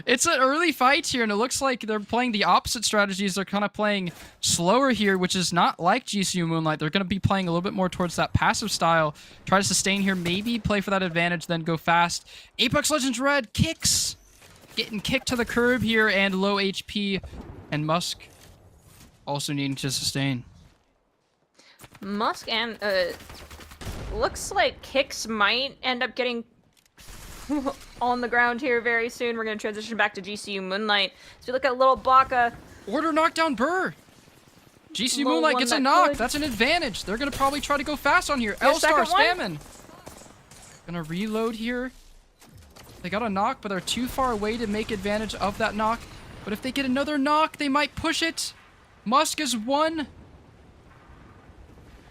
It's an early fight here, and it looks like they're playing the opposite strategies. They're kind of playing slower here, which is not like GCU Moonlight. They're going to be playing a little bit more towards that passive style. Try to sustain here, maybe play for that advantage, then go fast. Apex Legends Red kicks. Getting kicked to the curb here, and low HP. And Musk also needing to sustain. Musk and looks like Kicks might end up getting on the ground here very soon. We're going to transition back to GCU Moonlight. So we look at Little Baka. Order knockdown Burr. GCU Moonlight gets a knock. That's an advantage. They're going to probably try to go fast on here. L-Star spamming. Gonna reload here. They got a knock, but they're too far away to make advantage of that knock. But if they get another knock, they might push it. Musk is 1.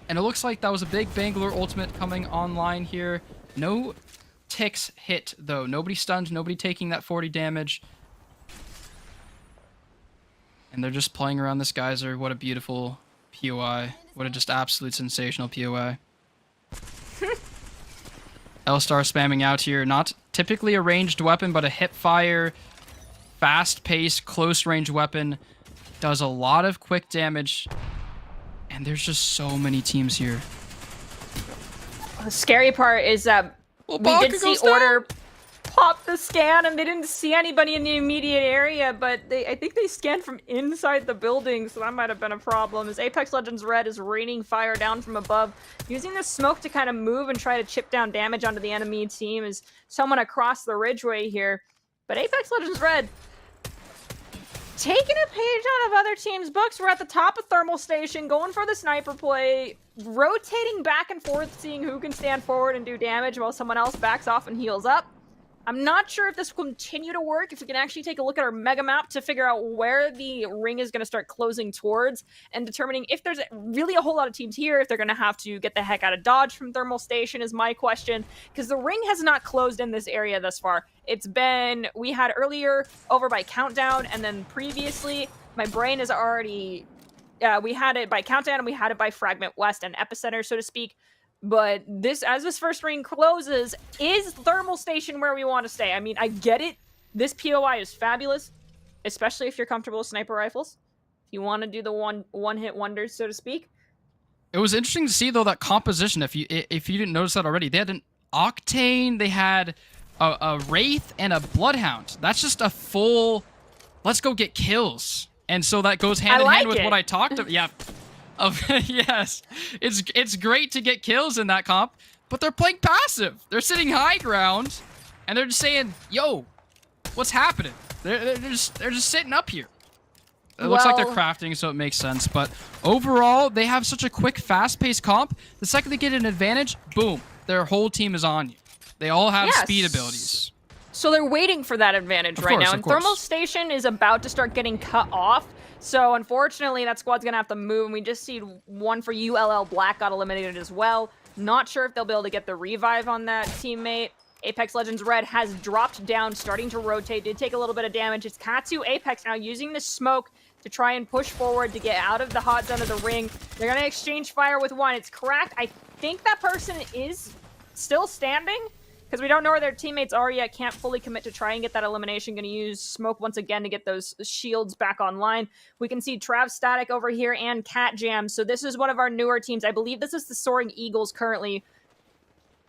And it looks like that was a big Bangalore ultimate coming online here. No ticks hit, though. Nobody stunned, nobody taking that 40 damage. And they're just playing around this geyser. What a beautiful POI. What a just absolute sensational POI. L-Star spamming out here. Not typically a ranged weapon, but a hip-fire, fast-paced, close-range weapon. Does a lot of quick damage. And there's just so many teams here. The scary part is that we did see Order pop the scan, and they didn't see anybody in the immediate area, but I think they scanned from inside the building, so that might have been a problem. As Apex Legends Red is raining fire down from above, using the smoke to kind of move and try to chip down damage onto the enemy team as someone across the ridgeway here. But Apex Legends Red taking a page out of other teams' books. We're at the top of Thermal Station, going for the sniper play, rotating back and forth, seeing who can stand forward and do damage while someone else backs off and heals up. I'm not sure if this will continue to work, if we can actually take a look at our mega map to figure out where the ring is going to start closing towards, and determining if there's really a whole lot of teams here, if they're going to have to get the heck out of Dodge from Thermal Station is my question, because the ring has not closed in this area thus far. It's been, we had earlier over by Countdown, and then previously, my brain is already, we had it by Countdown, and we had it by Fragment West and Epicenter, so to speak. But this, as this first ring closes, is Thermal Station where we want to stay? I mean, I get it. This POI is fabulous, especially if you're comfortable with sniper rifles. If you want to do the one-hit wonders, so to speak. It was interesting to see, though, that composition. If you didn't notice that already, they had an Octane, they had a Wraith, and a Bloodhound. That's just a full, let's go get kills. And so that goes hand in hand with what I talked about. Yeah. Yes, it's great to get kills in that comp, but they're playing passive. They're sitting high ground, and they're just saying, "Yo, what's happening?" They're just sitting up here. It looks like they're crafting, so it makes sense. But overall, they have such a quick, fast-paced comp. The second they get an advantage, boom, their whole team is on you. They all have speed abilities. So they're waiting for that advantage right now, and Thermal Station is about to start getting cut off. So unfortunately, that squad's gonna have to move, and we just see one for ULL Black got eliminated as well. Not sure if they'll be able to get the revive on that teammate. Apex Legends Red has dropped down, starting to rotate, did take a little bit of damage. It's Katsu Apex now using the smoke to try and push forward to get out of the hot zone of the ring. They're gonna exchange fire with one. It's cracked. I think that person is still standing, because we don't know where their teammates are yet, can't fully commit to try and get that elimination. Going to use smoke once again to get those shields back online. We can see Trav Static over here and Cat Jam. So this is one of our newer teams. I believe this is the Soaring Eagles currently.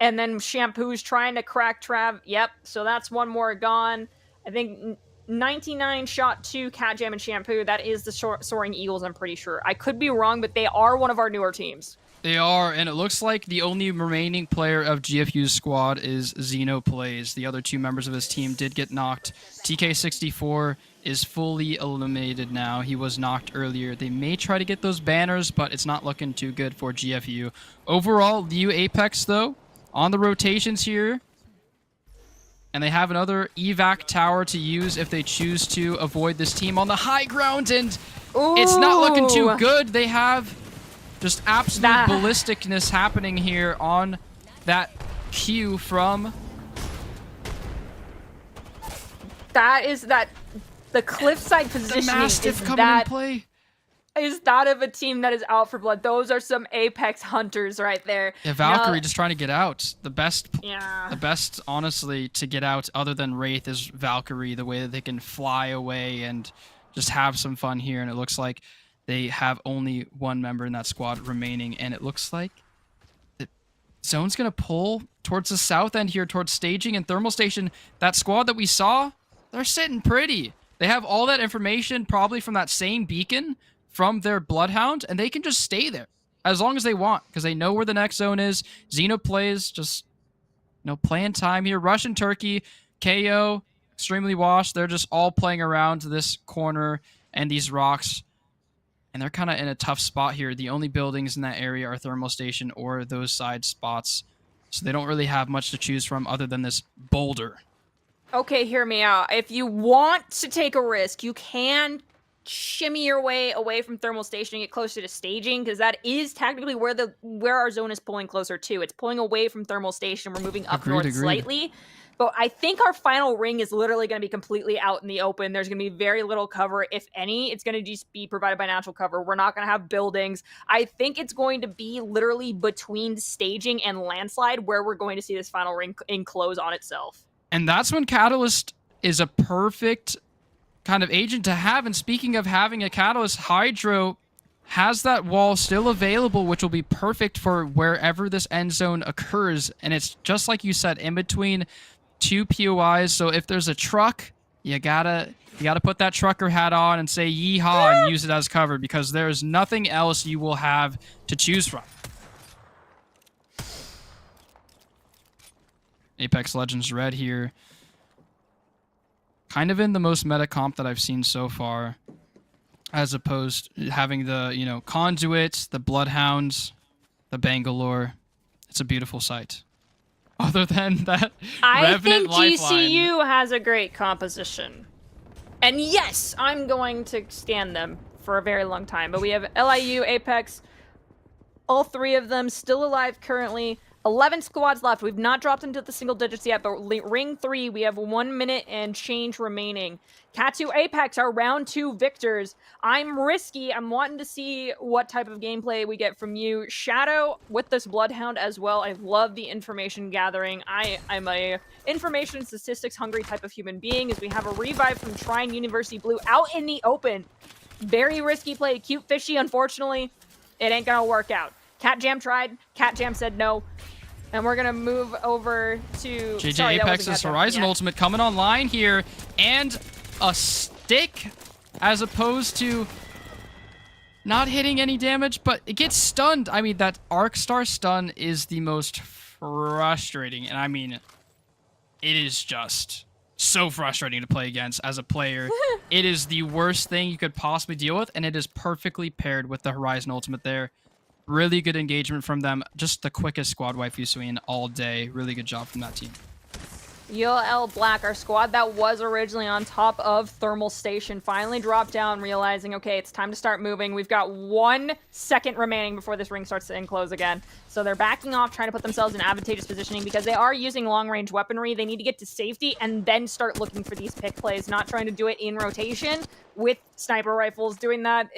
And then Shampoo's trying to crack Trav. Yep, so that's one more gone. I think 99 shot 2, Cat Jam and Shampoo. That is the Soaring Eagles, I'm pretty sure. I could be wrong, but they are one of our newer teams. They are, and it looks like the only remaining player of GFU's squad is Xenoplays. The other two members of his team did get knocked. TK64 is fully eliminated now. He was knocked earlier. They may try to get those banners, but it's not looking too good for GFU. Overall, Liu Apex, though, on the rotations here. And they have another evac tower to use if they choose to avoid this team on the high ground, and it's not looking too good. They have just absolute ballisticness happening here on that Q from... The cliffside positioning the Mastiff coming in play. Is that of a team that is out for blood. Those are some Apex hunters right there. Yeah, Valkyrie just trying to get out. The best, honestly, to get out other than Wraith is Valkyrie, the way that they can fly away and just have some fun here, and it looks like they have only one member in that squad remaining, and it looks like the zone's going to pull towards the south end here, towards staging and Thermal Station. That squad that we saw, they're sitting pretty. They have all that information probably from that same beacon from their Bloodhound, and they can just stay there as long as they want, because they know where the next zone is. Xenoplays just, playing time here. Russian Turkey, KO, Extremely Washed, they're just all playing around this corner and these rocks. And they're kind of in a tough spot here. The only buildings in that area are Thermal Station or those side spots. So they don't really have much to choose from other than this boulder. Okay, hear me out. If you want to take a risk, you can shimmy your way away from thermal station and get closer to staging, because that is technically where our zone is pulling closer to. It's pulling away from thermal station. We're moving up north slightly. But I think our final ring is literally going to be completely out in the open. There's going to be very little cover, if any. It's going to just be provided by natural cover. We're not going to have buildings. I think it's going to be literally between staging and landslide where we're going to see this final ring enclose on itself. And that's when Catalyst is a perfect kind of agent to have. And speaking of having a Catalyst, Hydro has that wall still available, which will be perfect for wherever this end zone occurs. And it's just like you said, in between two POIs. So if there's a truck, you gotta put that trucker hat on and say yeehaw and use it as cover, because there's nothing else you will have to choose from. Apex Legends Red here. Kind of in the most meta comp that I've seen so far, as opposed to having the, Conduits, the Bloodhounds, the Bangalore. It's a beautiful sight. Other than that, I think Lifeline. GCU has a great composition. And yes, I'm going to stand them for a very long time. But we have LIU, Apex, all three of them still alive currently. 11 squads left. We've not dropped into the single digits yet, but Ring 3, we have 1 minute and change remaining. Katsu, Apex are round 2 victors. I'm risky. I'm wanting to see what type of gameplay we get from you. Shadow with this Bloodhound as well. I love the information gathering. I'm a information statistics hungry type of human being, as we have a revive from Trine University Blue out in the open. Very risky play. Cute Fishy, unfortunately, it ain't gonna work out. Cat Jam tried. Cat Jam said no. And we're going to move over to... JJ Apex's Horizon Ultimate coming online here. And a stick, as opposed to not hitting any damage, but it gets stunned. I mean, that Arc Star stun is the most frustrating. And I mean, it is just so frustrating to play against as a player. It is the worst thing you could possibly deal with, and it is perfectly paired with the Horizon Ultimate there. Really good engagement from them. Just the quickest squad wipe you've seen all day. Really good job from that team. UL Black, our squad that was originally on top of Thermal Station, finally dropped down, realizing, okay, it's time to start moving. We've got 1 second remaining before this ring starts to enclose again. So they're backing off, trying to put themselves in advantageous positioning, because they are using long-range weaponry. They need to get to safety and then start looking for these pick plays, not trying to do it in rotation with sniper rifles. Doing that,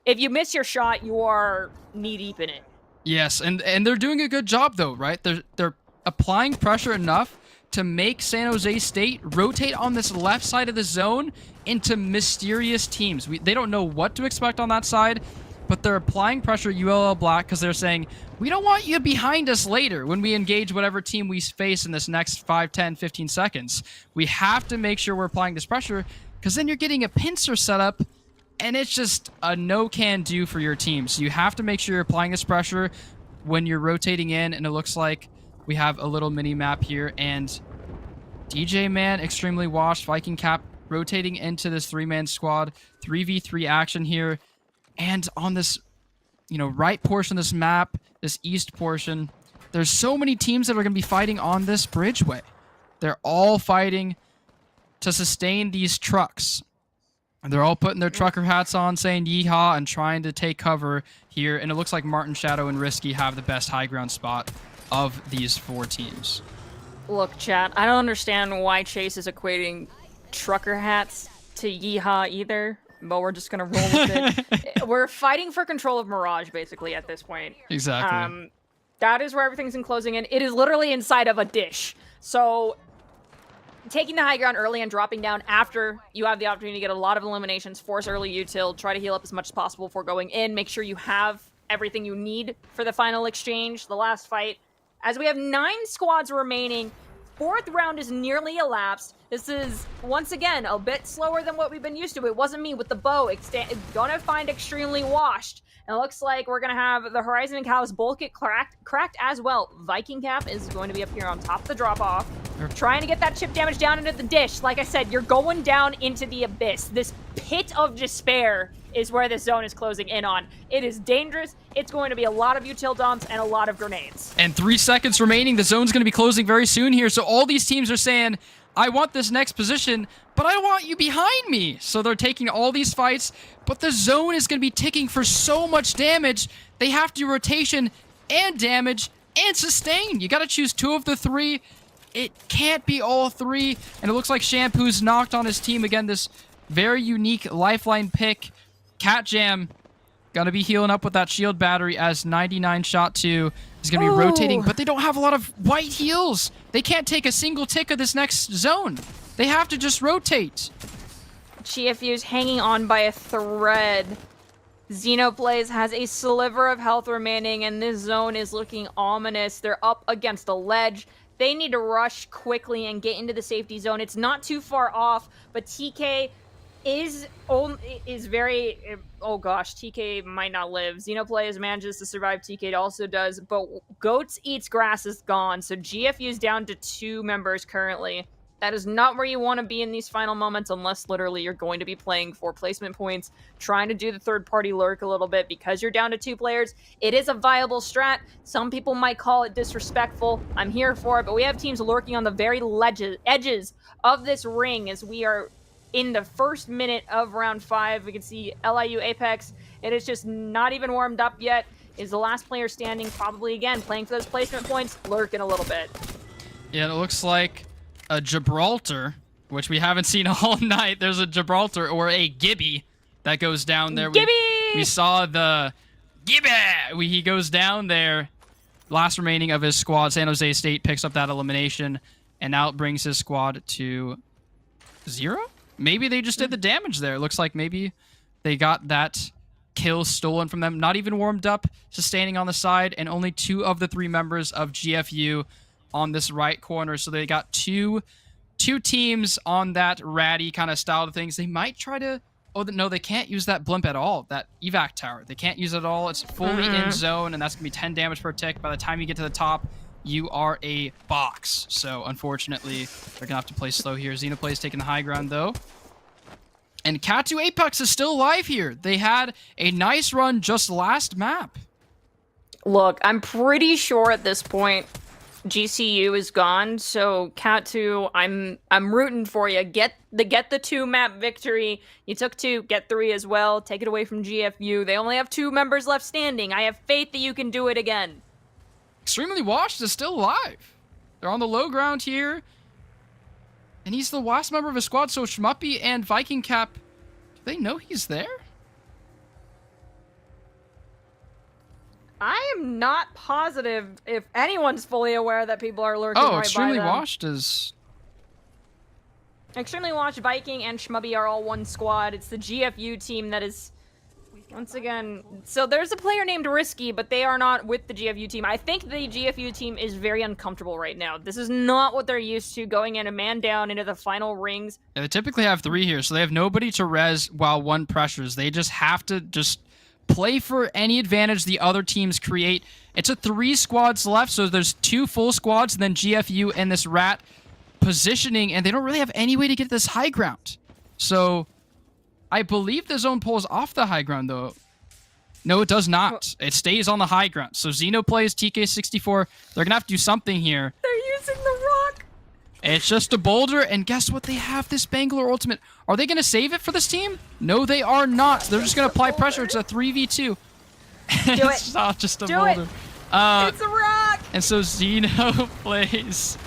if you miss your shot, you are knee-deep in it. Yes, and they're doing a good job, though, right? They're applying pressure enough to make San Jose State rotate on this left side of the zone into mysterious teams. They don't know what to expect on that side, but they're applying pressure ULL Black because they're saying, we don't want you behind us later when we engage whatever team we face in this next 5, 10, 15 seconds. We have to make sure we're applying this pressure, because then you're getting a pincer setup, and it's just a no-can-do for your team. So you have to make sure you're applying this pressure when you're rotating in, and it looks like we have a little mini-map here, and DJ Man, extremely washed, Viking Cap rotating into this 3-man squad, 3v3 action here, and on this, right portion of this map, this east portion, there's so many teams that are going to be fighting on this bridgeway. They're all fighting to sustain these trucks. And they're all putting their trucker hats on, saying yeehaw, and trying to take cover here. And it looks like Martin, Shadow, and Risky have the best high ground spot of these 4 teams. Look, chat, I don't understand why Chase is equating trucker hats to yeehaw either, but we're just going to roll with it. We're fighting for control of Mirage, basically, at this point. Exactly. That is where everything's enclosing in. It is literally inside of a dish. So taking the high ground early and dropping down after you have the opportunity to get a lot of eliminations, force early util, try to heal up as much as possible before going in, make sure you have everything you need for the final exchange, the last fight. As we have 9 squads remaining, 4th round is nearly elapsed. This is, once again, a bit slower than what we've been used to. It wasn't me with the bow. It's gonna find extremely washed. And it looks like we're gonna have the Horizon and Callus both get cracked as well. Viking Cap is going to be up here on top of the drop-off. trying to get that chip damage down into the dish. Like I said, you're going down into the abyss. This pit of despair is where this zone is closing in on. It is dangerous. It's going to be a lot of util dumps and a lot of grenades. And 3 seconds remaining. The zone's going to be closing very soon here. So all these teams are saying, I want this next position, but I want you behind me. So they're taking all these fights, but the zone is going to be ticking for so much damage. They have to do rotation and damage and sustain. You got to choose 2 of the 3. It can't be all 3. And it looks like Shampoo's knocked on his team again. This very unique lifeline pick. Cat Jam gonna be healing up with that shield battery as 99 shot 2 is gonna be rotating, but they don't have a lot of white heals. They can't take a single tick of this next zone. They have to just rotate. GFU's hanging on by a thread. Xenoplays has a sliver of health remaining, and this zone is looking ominous. They're up against a ledge. They need to rush quickly and get into the safety zone. It's not too far off, but TK is very... Oh gosh, TK might not live. Xenoplays manages to survive, TK also does, but Goats Eats Grass is gone, so GFU is down to 2 members currently. That is not where you want to be in these final moments unless literally you're going to be playing for placement points, trying to do the third-party lurk a little bit because you're down to 2 players. It is a viable strat. Some people might call it disrespectful. I'm here for it, but we have teams lurking on the very edges of this ring as we are in the first minute of round 5. We can see LIU Apex. It is just not even warmed up yet. Is the last player standing, probably again playing for those placement points, lurking a little bit. Yeah, it looks like a Gibraltar, which we haven't seen all night. There's a Gibraltar or a Gibby that goes down there. Gibby! We saw the Gibby. He goes down there. Last remaining of his squad, San Jose State picks up that elimination, and now it brings his squad to 0. Maybe they just did the damage there. It looks like maybe they got that kill stolen from them. Not even warmed up, sustaining on the side, and only 2 of the 3 members of GFU on this right corner. So they got two teams on that ratty kind of style of things. They might try to... Oh, no, they can't use that blimp at all. That evac tower. They can't use it at all. It's fully in zone, and that's going to be 10 damage per tick. By the time you get to the top, you are a box. So, unfortunately, they're going to have to play slow here. Xenoplays taking the high ground, though. And Cat2 Apex is still alive here. They had a nice run just last map. Look, I'm pretty sure at this point GCU is gone, so Cat2, I'm rooting for you. Get the 2 map victory. You took 2, get 3 as well. Take it away from GFU. They only have 2 members left standing. I have faith that you can do it again. Extremely Washed is still alive. They're on the low ground here. And he's the last member of his squad, so Shmuppy and Viking Cap, do they know he's there? I am not positive if anyone's fully aware that people are lurking right by them. Extremely Washed is... Extremely Washed, Viking, and Shmubby are all one squad. It's the GFU team that is... Once again, so there's a player named Risky, but they are not with the GFU team. I think the GFU team is very uncomfortable right now. This is not what they're used to, going in a man down into the final rings. Yeah, they typically have 3 here, so they have nobody to res while 1 pressures. They just have to play for any advantage the other teams create. It's a 3 squads left, so there's 2 full squads, and then GFU and this rat positioning, and they don't really have any way to get this high ground. So I believe the zone pulls off the high ground, though. No, it does not. It stays on the high ground. So Xenoplays, TK64, they're going to have to do something here. They're using the rock. It's just a boulder, and guess what? They have this Bangalore ultimate. Are they going to save it for this team? No, they are not. They're just going to apply pressure. It's a 3v2. It's not just a boulder. It's a rock. And so Xenoplays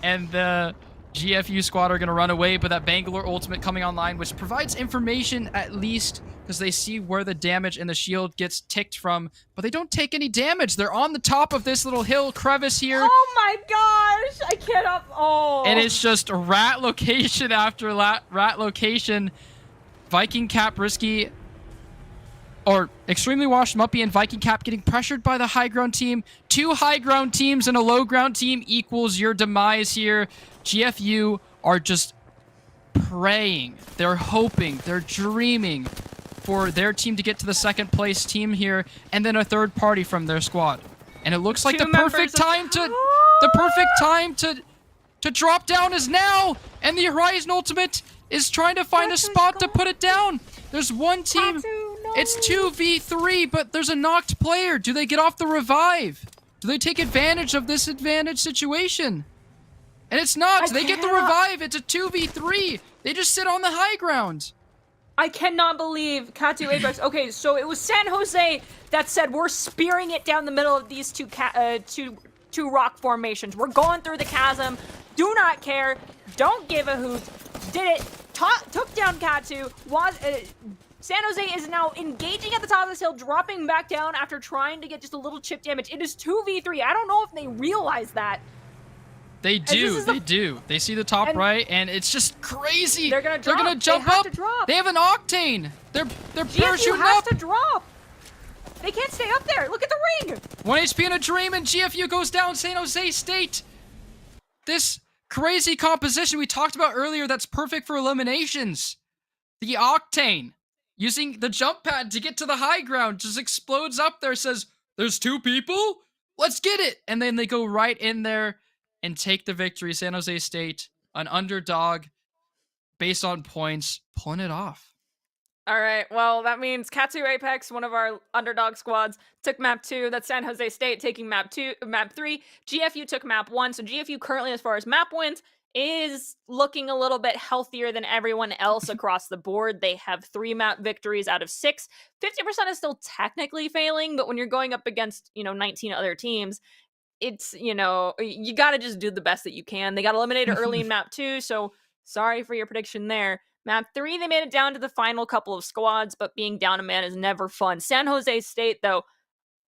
and the GFU squad are going to run away, but that Bangalore ultimate coming online, which provides information at least, because they see where the damage and the shield gets ticked from, but they don't take any damage. They're on the top of this little hill crevice here. Oh my gosh! I cannot... Oh! And it's just rat location after rat location. Viking Cap Risky, or Extremely Washed, Muppy, and Viking Cap getting pressured by the high ground team. 2 high ground teams and a low ground team equals your demise here. GFU are just praying. They're hoping. They're dreaming for their team to get to the 2nd place team here, and then a 3rd party from their squad. And it looks like the perfect time to to drop down is now, and the Horizon Ultimate is trying to find a spot to put it down. There's one team. It's 2v3, but there's a knocked player. Do they get off the revive? Do they take advantage of this advantage situation? And it's not. They get the revive. It's a 2v3. They just sit on the high ground. I cannot believe Katu Apex. Okay, so it was San Jose that said we're spearing it down the middle of these two rock formations. We're going through the chasm. Do not care. Don't give a hoot. Did it. Took down Katu. San Jose is now engaging at the top of this hill, dropping back down after trying to get just a little chip damage. It is 2v3. I don't know if they realize that. They do. They do. They see the top right, and it's just crazy. They're gonna drop. They're gonna jump up. They have an Octane. They're parachuting up. GFU has to drop. They can't stay up there. Look at the ring. 1 HP in a dream, and GFU goes down. San Jose State. This crazy composition we talked about earlier that's perfect for eliminations. The Octane, using the jump pad to get to the high ground, just explodes up there, says, there's 2 people? Let's get it. And then they go right in there and take the victory. San Jose State, an underdog based on points, pulling it off. All right, well, that means Katu Apex, one of our underdog squads, took map 2. That's San Jose State taking map 3. GFU took map 1. So GFU currently, as far as map wins, is looking a little bit healthier than everyone else across the board. They have 3 map victories out of 6. 50% is still technically failing, but when you're going up against, 19 other teams, it's, you got to just do the best that you can. They got eliminated early in map 2, so sorry for your prediction there. Map 3, they made it down to the final couple of squads, but being down a man is never fun. San Jose State, though,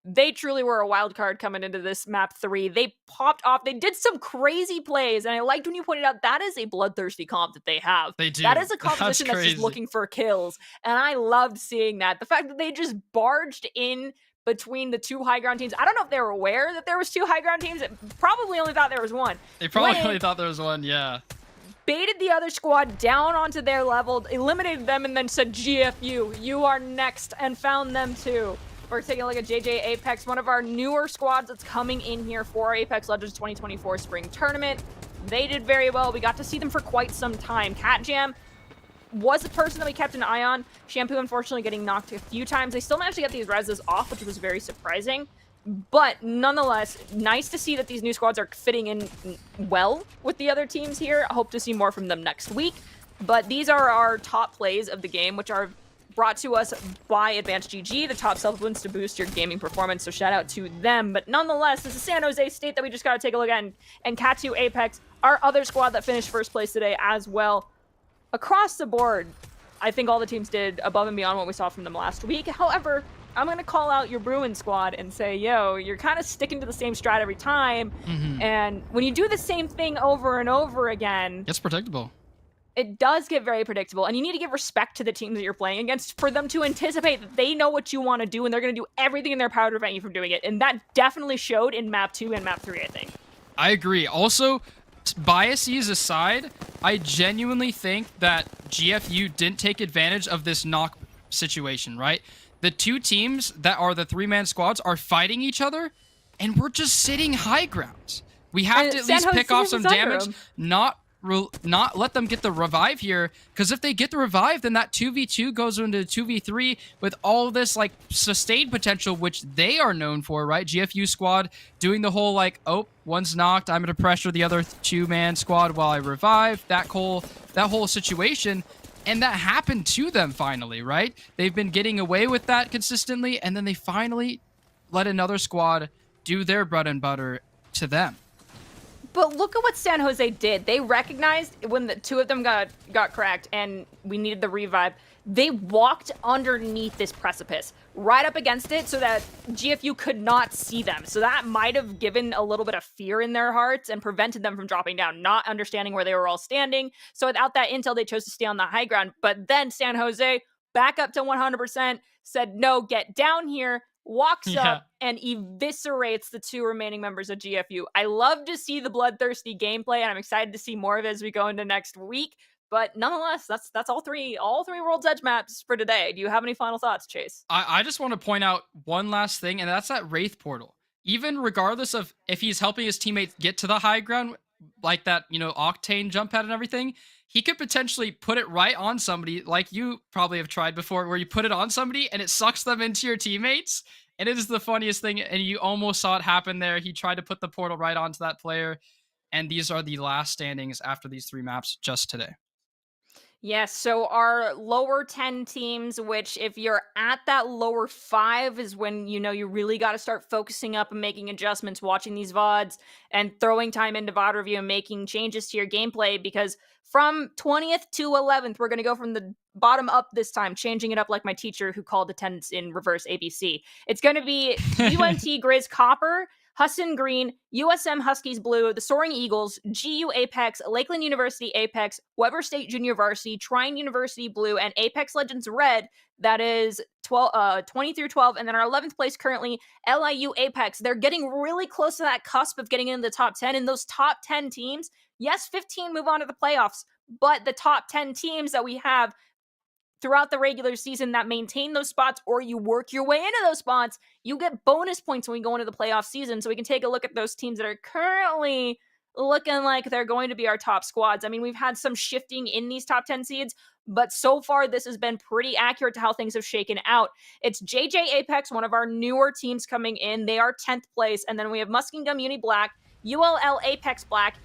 they truly were a wild card coming into this map 3. They popped off. They did some crazy plays, and I liked when you pointed out that is a bloodthirsty comp that they have. They do. That is a composition that's just looking for kills, and I loved seeing that. The fact that they just barged in between the 2 high ground teams. I don't know if they were aware that there was 2 high ground teams. Probably only thought there was 1. They probably only thought there was 1, yeah. Baited the other squad down onto their level, eliminated them, and then said, GFU, you are next, and found them too. We're taking a look at JJ Apex, one of our newer squads that's coming in here for our Apex Legends 2024 Spring Tournament. They did very well. We got to see them for quite some time. Cat Jam was a person that we kept an eye on. Shampoo, unfortunately, getting knocked a few times. They still managed to get these reses off, which was very surprising. But nonetheless, nice to see that these new squads are fitting in well with the other teams here. I hope to see more from them next week. But these are our top plays of the game, which are brought to us by Advanced GG, the top supplements to boost your gaming performance. So shout out to them. But nonetheless, this is San Jose State that we just got to take a look at. And Katu Apex, our other squad that finished first place today as well. Across the board, I think all the teams did above and beyond what we saw from them last week. However, I'm going to call out your Bruin squad and say, yo, you're kind of sticking to the same strat every time. And when you do the same thing over and over again, it's predictable. It does get very predictable. And you need to give respect to the teams that you're playing against for them to anticipate that they know what you want to do and they're going to do everything in their power to prevent you from doing it. And that definitely showed in map 2 and map 3, I think. I agree. Also, biases aside, I genuinely think that GFU didn't take advantage of this knock situation, right? The 2 teams that are the 3-man squads are fighting each other, and we're just sitting high ground. We have to at least pick off some damage, not let them get the revive here, because if they get the revive, then that 2v2 goes into 2v3 with all this like sustained potential, which they are known for, right? GFU squad doing the whole like, oh, one's knocked, I'm gonna pressure the other 2-man squad while I revive, that whole situation. And that happened to them finally, right? They've been getting away with that consistently, and then they finally let another squad do their bread and butter to them. But look at what San Jose did. They recognized when the 2 of them got cracked and we needed the revive, they walked underneath this precipice, right up against it so that GFU could not see them. So that might have given a little bit of fear in their hearts and prevented them from dropping down, not understanding where they were all standing. So without that intel, they chose to stay on the high ground. But then San Jose, back up to 100%, said, no, get down here, walks up and eviscerates the 2 remaining members of GFU. I love to see the bloodthirsty gameplay, and I'm excited to see more of it as we go into next week. But nonetheless, that's all three World's Edge maps for today. Do you have any final thoughts, Chase? I just want to point out one last thing, and that's that Wraith portal. Even regardless of if he's helping his teammates get to the high ground, like that, octane jump pad and everything, he could potentially put it right on somebody, like you probably have tried before, where you put it on somebody and it sucks them into your teammates. And it is the funniest thing. And you almost saw it happen there. He tried to put the portal right onto that player. And these are the last standings after these 3 maps just today. Yes, so our lower 10 teams, which if you're at that lower 5 is when you really got to start focusing up and making adjustments, watching these VODs and throwing time into VOD review and making changes to your gameplay because from 20th to 11th, we're going to go from the bottom up this time, changing it up like my teacher who called attendance in reverse ABC. It's going to be UNT Grizz Copper, Husson Green, USM Huskies Blue, the Soaring Eagles, GU Apex, Lakeland University Apex, Weber State Junior Varsity, Trine University Blue, and Apex Legends Red. That is 20 through 12. And then our 11th place currently, LIU Apex. They're getting really close to that cusp of getting into the top 10. And those top 10 teams, yes, 15 move on to the playoffs, but the top 10 teams that we have throughout the regular season that maintain those spots or you work your way into those spots, you get bonus points when we go into the playoff season. So we can take a look at those teams that are currently looking like they're going to be our top squads. I mean, we've had some shifting in these top 10 seeds, but so far this has been pretty accurate to how things have shaken out. It's JJ Apex, one of our newer teams coming in. They are 10th place. And then we have Muskingum Uni Black, ULL Apex Black,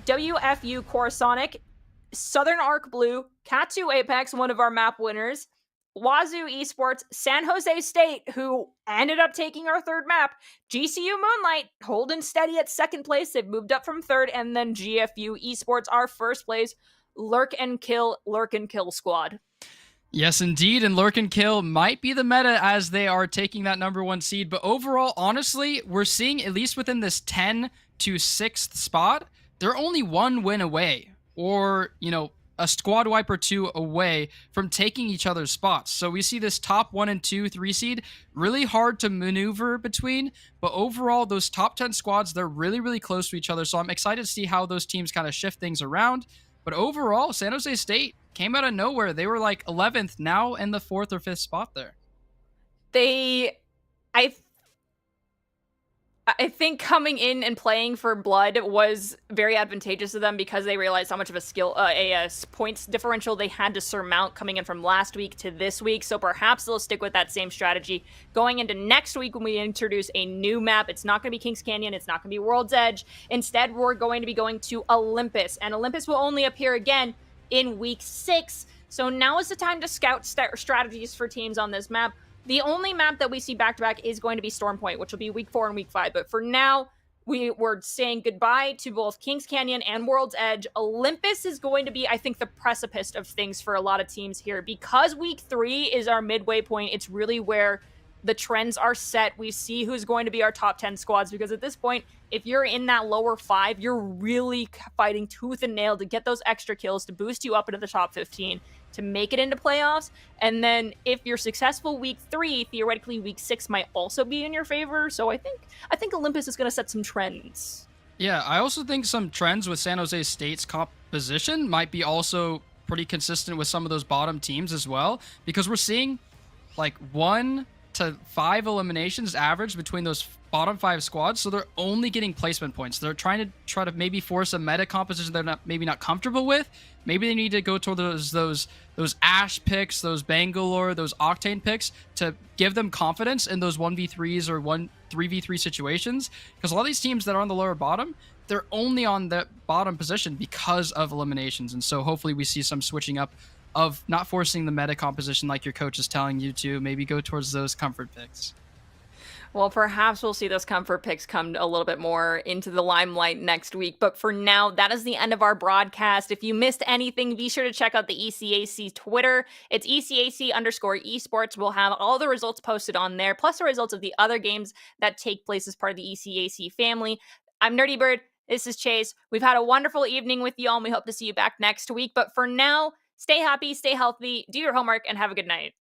WFU Coruscant, Southern Arc Blue, Katsu Apex, one of our map winners, Wazoo Esports, San Jose State, who ended up taking our third map, GCU Moonlight, holding steady at second place. They've moved up from third, and then GFU Esports, our first place, Lurk and Kill squad. Yes, indeed. And Lurk and Kill might be the meta as they are taking that number 1 seed. But overall, honestly, we're seeing, at least within this 10 to 6th spot, they're only 1 win away, or, a squad wipe or 2 away from taking each other's spots. So we see this top 1 and 2, 3 seed really hard to maneuver between. But overall, those top 10 squads, they're really, really close to each other. So I'm excited to see how those teams kind of shift things around. But overall, San Jose State came out of nowhere. They were like 11th, now in the 4th or 5th spot there. I think coming in and playing for Blood was very advantageous to them because they realized how much of a points differential they had to surmount coming in from last week to this week. So perhaps they'll stick with that same strategy going into next week when we introduce a new map. It's not going to be Kings Canyon. It's not going to be World's Edge. Instead, we're going to be going to Olympus, and Olympus will only appear again in week 6. So now is the time to scout strategies for teams on this map. The only map that we see back-to-back is going to be Stormpoint, which will be week 4 and week 5. But for now, we're saying goodbye to both Kings Canyon and World's Edge. Olympus is going to be, I think, the precipice of things for a lot of teams here. Because week 3 is our midway point, it's really where the trends are set. We see who's going to be our top 10 squads, because at this point, if you're in that lower 5, you're really fighting tooth and nail to get those extra kills to boost you up into the top 15 to make it into playoffs. And then if you're successful week 3, theoretically week 6 might also be in your favor. So I think Olympus is going to set some trends. Yeah, I also think some trends with San Jose State's composition might be also pretty consistent with some of those bottom teams as well, because we're seeing like 1 to 5 eliminations average between those bottom 5 squads, so they're only getting placement points. They're trying to maybe force a meta composition they're not comfortable with. Maybe they need to go toward those Ash picks, those Bangalore, those Octane picks to give them confidence in those 1v3s or 3v3 situations. Because a lot of these teams that are on the lower bottom, they're only on the bottom position because of eliminations. And so hopefully we see some switching up of not forcing the meta composition like your coach is telling you to. Maybe go towards those comfort picks. Well, perhaps we'll see those comfort picks come a little bit more into the limelight next week. But for now, that is the end of our broadcast. If you missed anything, be sure to check out the ECAC Twitter. It's ECAC_esports. We'll have all the results posted on there, plus the results of the other games that take place as part of the ECAC family. I'm Nerdy Bird. This is Chase. We've had a wonderful evening with you all, and we hope to see you back next week. But for now, stay happy, stay healthy, do your homework, and have a good night.